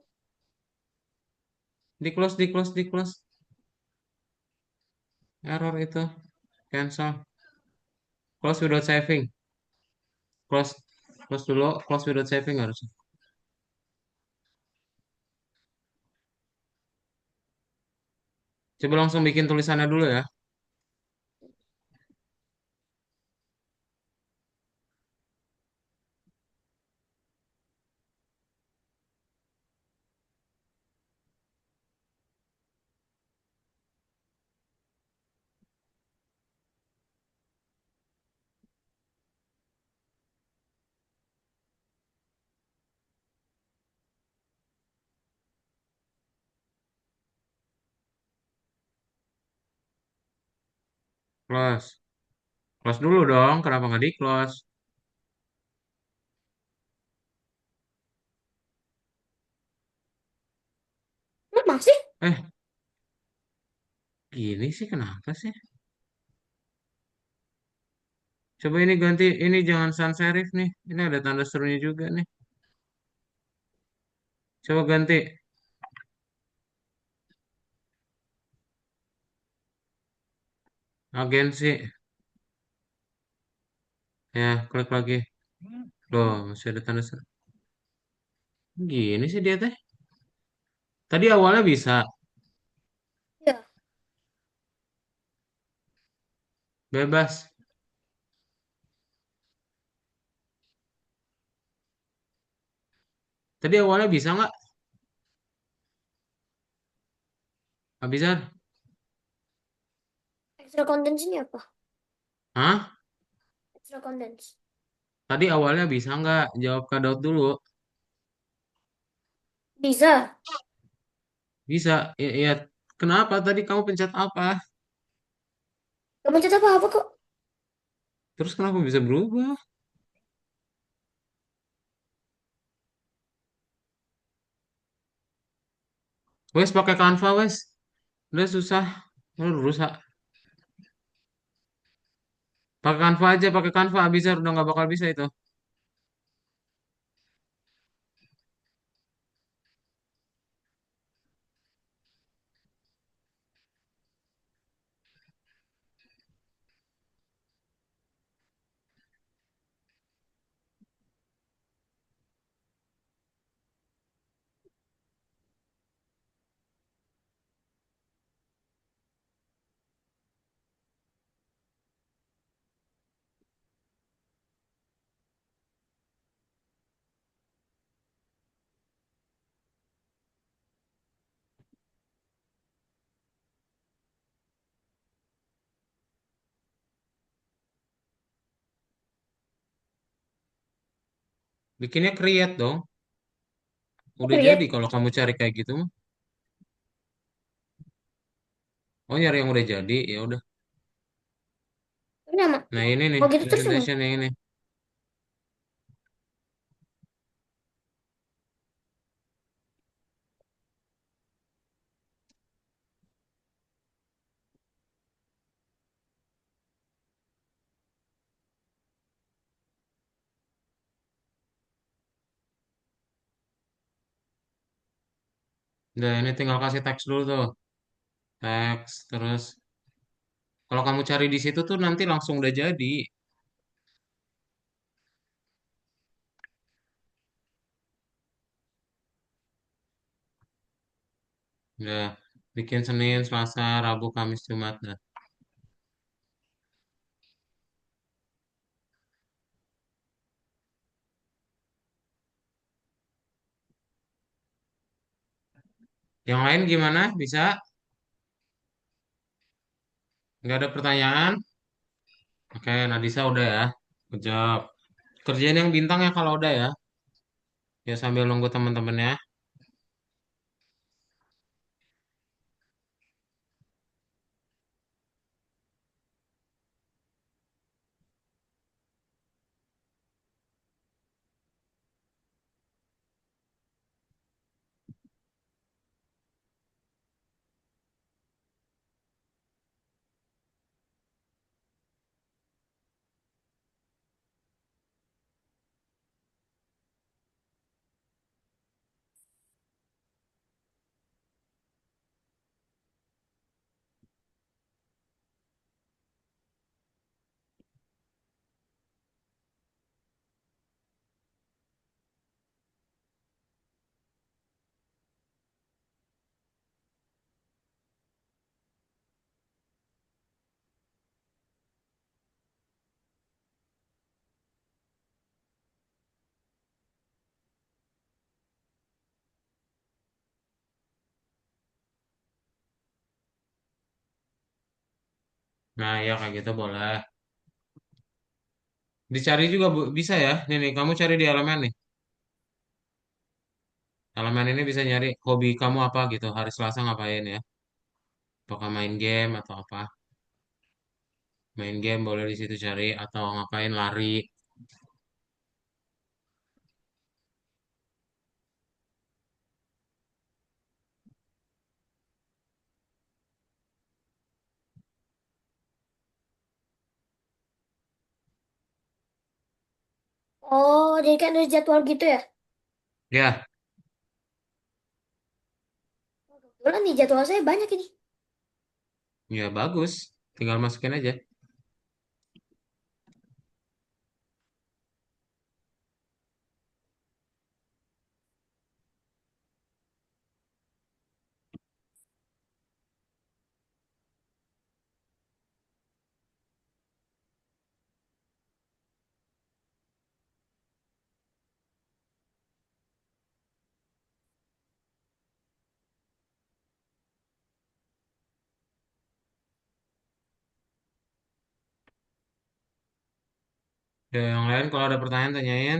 Di close, di close, di close. Error itu. Cancel. Close without saving. Close. Close dulu. Close without saving harusnya. Coba langsung bikin tulisannya dulu ya. Close. Close dulu dong. Kenapa nggak di close? masih? Eh, gini sih kenapa sih? Coba ini ganti. Ini jangan sans serif nih. Ini ada tanda serunya juga nih. Coba ganti. Agensi. Ya, klik lagi. Loh, masih ada tanda seru. Gini sih dia teh. Tadi awalnya bisa. Ya, Bebas. Tadi awalnya bisa nggak? Nggak bisa. extra contents ini apa? Hah? Extra contents. Tadi awalnya bisa nggak? Jawab Kak Daud dulu. Bisa. Bisa. Ya, ya. Kenapa? Tadi kamu pencet apa? Gak mencet apa-apa kok. Terus kenapa bisa berubah? Wes pakai Canva wes. Udah susah. Udah rusak. Pakai Canva aja, pakai Canva. Bisa udah nggak bakal bisa itu. Bikinnya create dong. Oh, Udah jadi create. kalau kamu cari kayak gitu mah. Oh nyari yang udah jadi, ya udah. Ini nama. Nah ini nih Mau gitu terus emang. presentation yang ini. Nah ini tinggal kasih teks dulu tuh. Teks terus. Kalau kamu cari di situ tuh nanti langsung udah jadi. Udah bikin Senin, Selasa, Rabu, Kamis, Jumat. Nah. Yang lain gimana? Bisa? Nggak ada pertanyaan? Oke, Nadisa udah ya. Good job. Kerjain yang bintang ya kalau udah ya. Ya sambil nunggu teman-temannya. Nah, ya kayak gitu boleh. Dicari juga bisa ya. Nih, kamu cari di elemen nih. Elemen ini bisa nyari hobi kamu apa gitu. Hari Selasa ngapain ya? Apakah main game atau apa? Main game boleh di situ cari atau ngapain lari. Oh, jadi kan ada jadwal gitu ya? Ya, Kebetulan nih jadwal saya banyak ini. ya bagus. Tinggal masukin aja. Ya, yang lain kalau ada pertanyaan tanyain.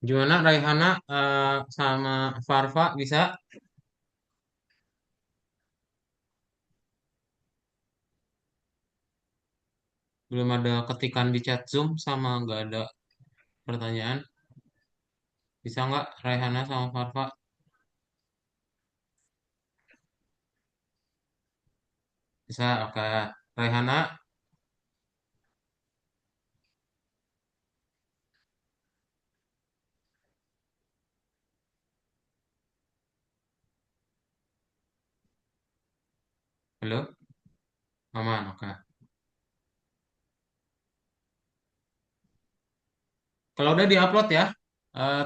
Gimana Raihana sama Farfa bisa? Belum ada ketikan di chat Zoom sama nggak ada pertanyaan. Bisa nggak Raihana sama Farfa? Bisa, oke. Raihana, halo? Aman, oke. Kalau udah diupload ya,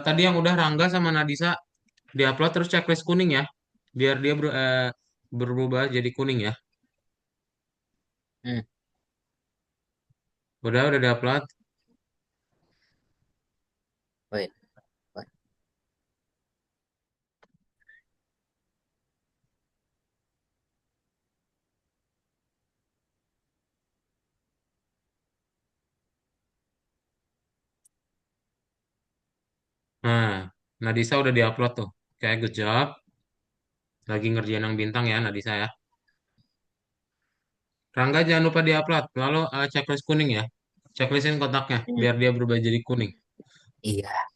tadi yang udah Rangga sama Nadisa diupload terus checklist kuning ya, biar dia berubah jadi kuning ya. Hmm, Udah diupload. wait, what? Nah, Nadisa udah diupload tuh. Oke, good job. Lagi ngerjain yang bintang ya Nadisa ya. Rangga jangan lupa diupload. Lalu checklist kuning ya. Checklistin kotaknya Hmm, biar dia berubah jadi kuning. iya.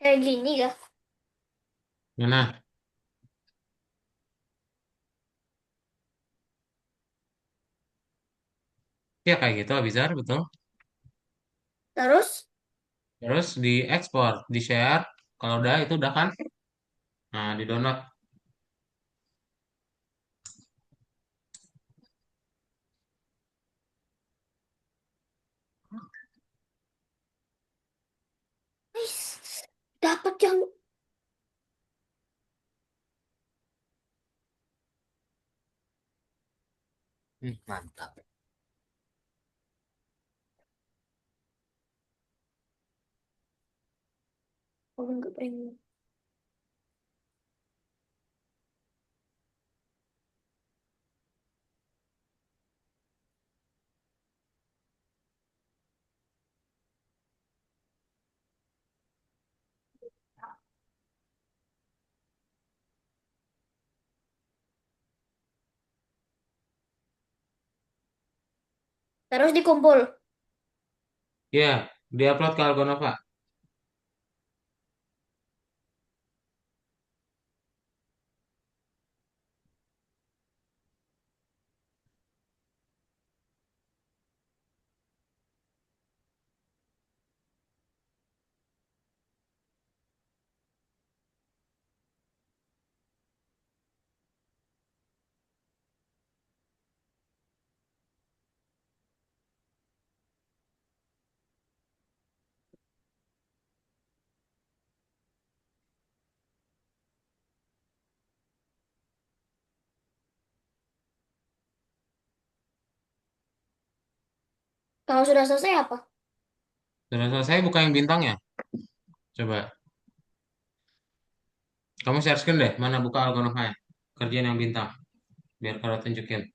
Kayak gini ya. Mana? Ya kayak gitu Abizar, betul. Terus, Terus diekspor, di-share. Kalau udah itu udah kan? Nah, di-download. dapat yang Mantap. oh, enggak premium. Terus dikumpul. Ya, diupload ke Algonova. Kalau sudah selesai apa? Sudah selesai buka yang bintang ya? Coba. Kamu share screen deh, mana buka Algonova ya? Kerjaan yang bintang. Biar kalau tunjukin.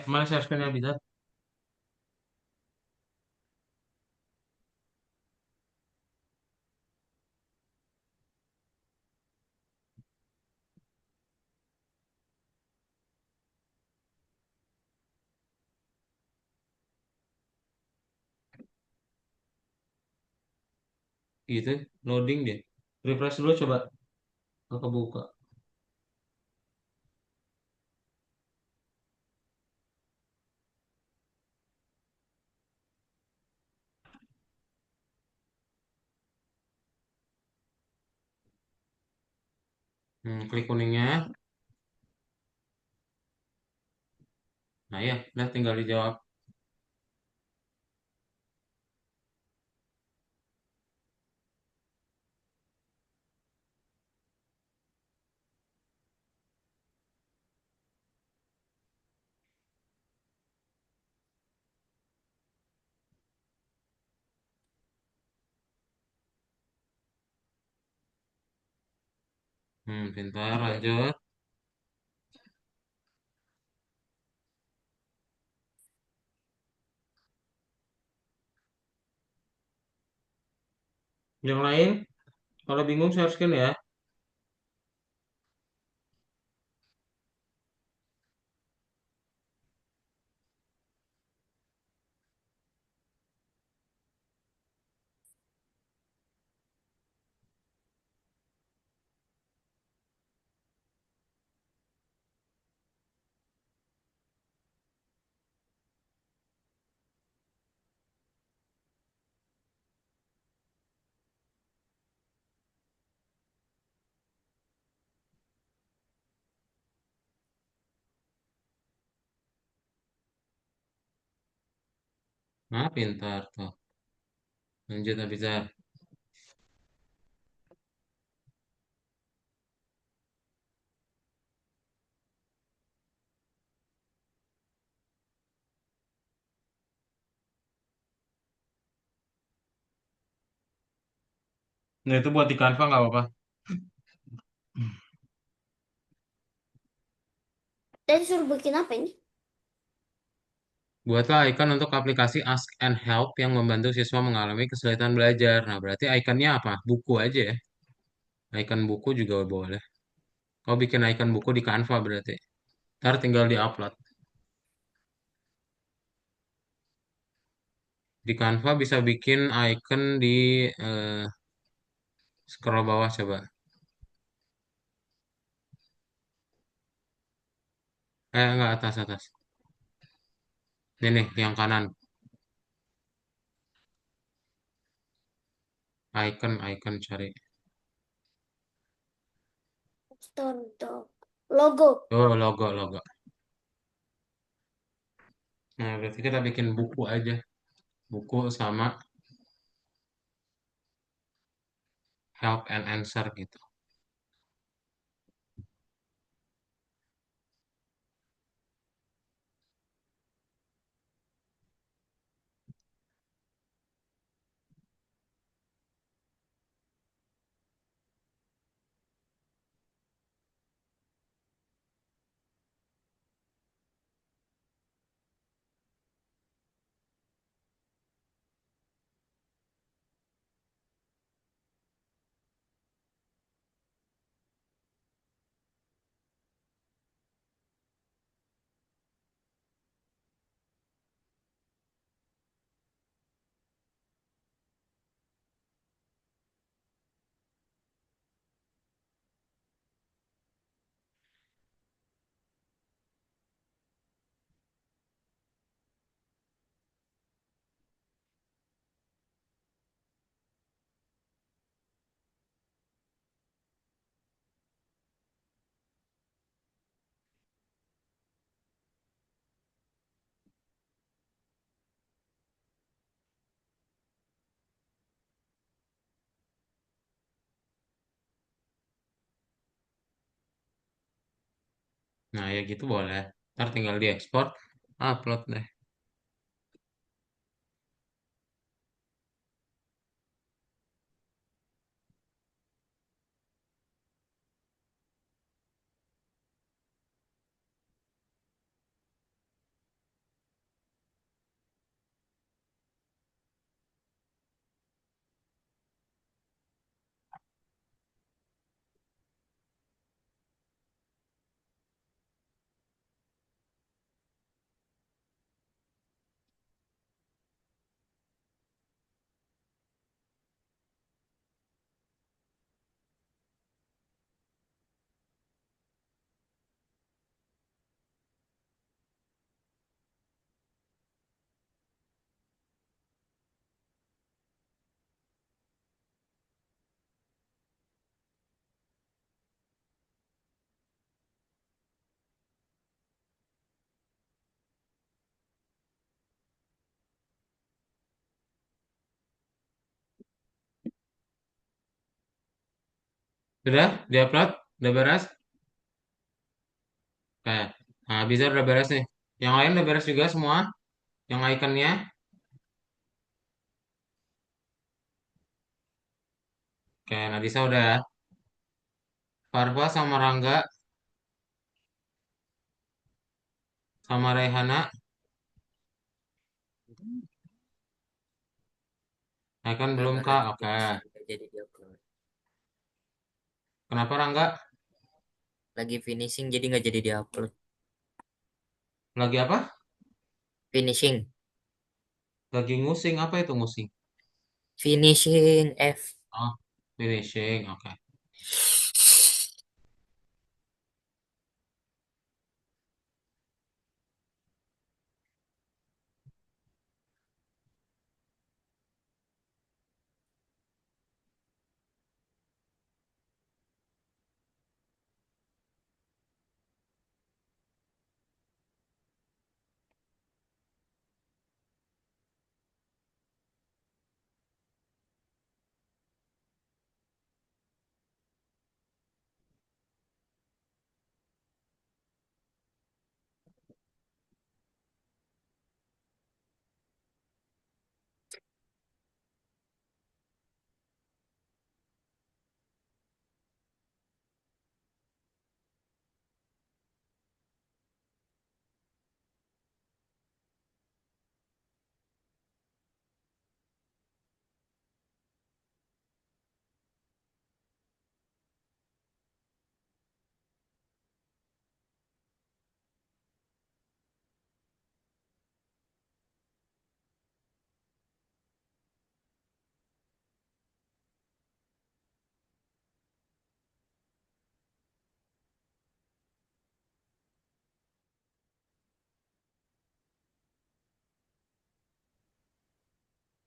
Mana share screen yang bisa? Gitu, loading deh. Refresh dulu coba. Aku buka. Klik kuningnya. Nah ya, udah tinggal dijawab. Pintar, lanjut. Yang lain, kalau bingung share screen ya. Nah, pintar tuh. Lanjut, Abizar. Nah, itu buat di Canva nggak apa-apa. Tadi suruh bikin apa ini? Buatlah icon untuk aplikasi Ask and Help yang membantu siswa mengalami kesulitan belajar. Nah, berarti ikonnya apa? Buku aja ya. Icon buku juga boleh. Kau bikin icon buku di Canva berarti. Ntar tinggal di-upload. Di Canva bisa bikin icon di eh, scroll bawah coba. Enggak atas atas. Ini nih yang kanan. Icon cari. Contoh logo. Oh, logo. Nah, berarti kita bikin buku aja. Buku sama help and answer gitu. Nah, ya gitu boleh. Ntar tinggal diekspor, upload deh. Sudah? Diupload? Udah beres? Oke. Nah, bisa udah beres nih. Yang lain udah beres juga semua? Yang ikonnya? Oke, Nadisa udah ya. Farva sama Rangga sama Rehana. Icon belum Rangga Kak? lagi Oke. finishing nggak jadi diupload. Kenapa Rangga? Lagi finishing jadi nggak jadi diupload. Lagi apa? Finishing, Lagi ngusing. Apa itu ngusing? finishing F. Oh, finishing. Oke.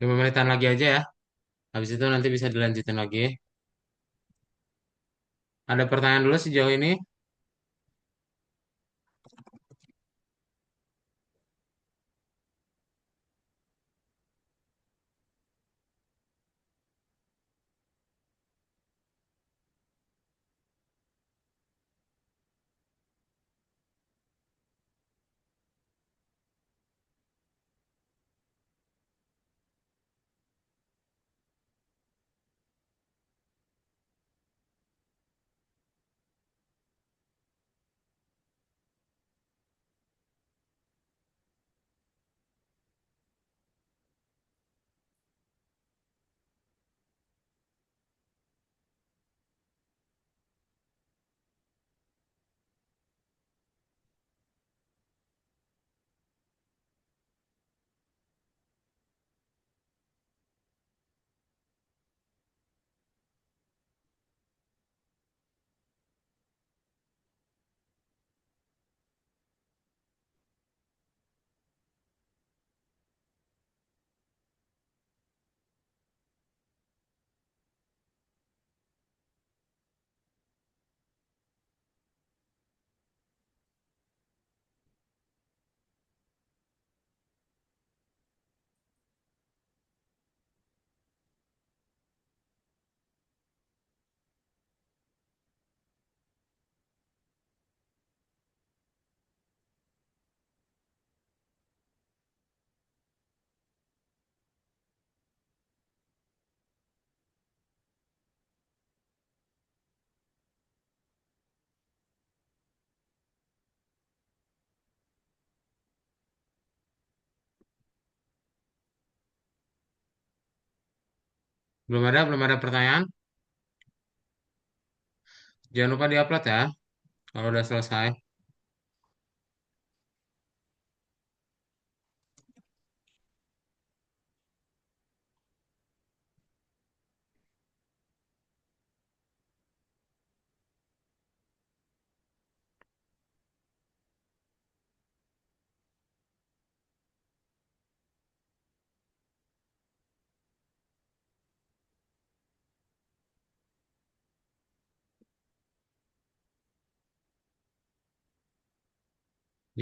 5 menitan lagi aja ya. Habis itu nanti bisa dilanjutin lagi. Ada pertanyaan dulu sejauh ini? Belum ada pertanyaan? Jangan lupa diupload ya kalau udah selesai.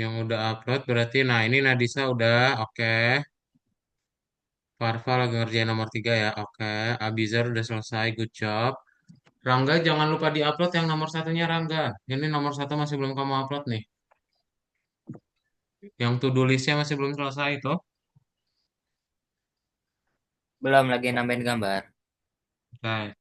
Yang udah upload berarti, nah ini Nadisa udah oke. Farva lagi ngerjain nomor 3 ya, oke. Abizar udah selesai, good job. Rangga jangan lupa diupload yang nomor satunya Rangga. Ini nomor satu masih belum kamu upload nih. Yang to-do listnya masih belum selesai tuh. Belum lagi nambahin gambar. Oke.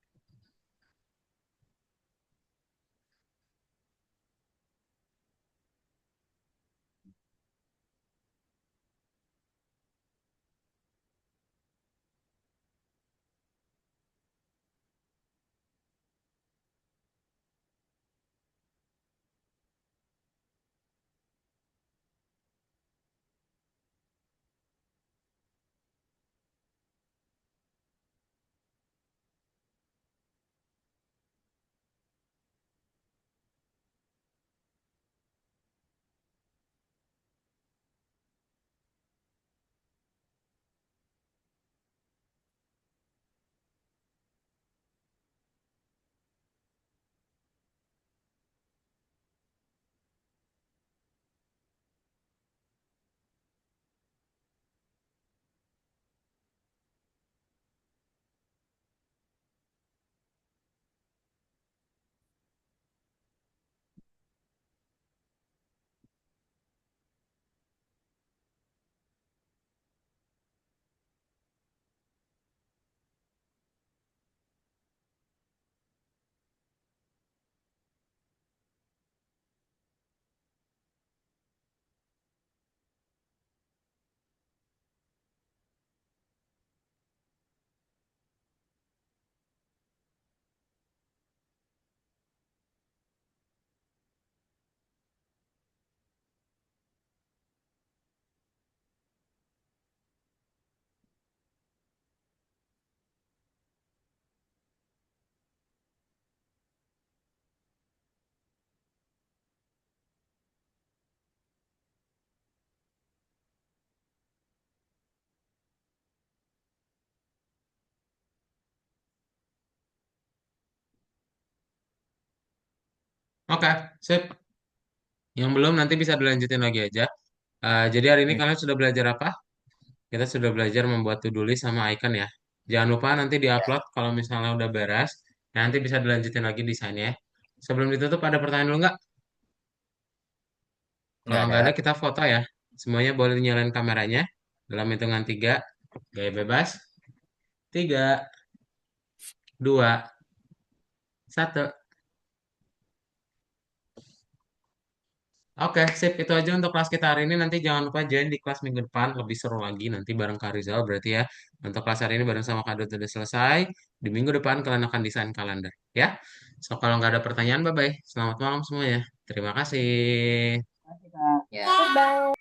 Oke, sip. Yang belum nanti bisa dilanjutin lagi aja. Jadi hari ini Hmm, kalian sudah belajar apa? Kita sudah belajar membuat to-do list sama icon ya. Jangan lupa nanti ya, diupload kalau misalnya udah beres. Nanti bisa dilanjutin lagi desainnya. Sebelum ditutup ada pertanyaan dulu nggak? nggak Kalau ada. nggak ada kita foto ya. Semuanya boleh nyalain kameranya. Dalam hitungan tiga. Gaya bebas. Tiga, dua, satu. Oke, sip. Itu aja untuk kelas kita hari ini. Nanti jangan lupa join di kelas minggu depan. Lebih seru lagi nanti bareng Kak Rizal. Berarti ya, untuk kelas hari ini bareng sama Kak Dut udah selesai. Di minggu depan kalian akan desain kalender. Ya, so kalau nggak ada pertanyaan, bye-bye. Selamat malam semuanya. Terima kasih. Makasih, Kak. Ya. Goodbye.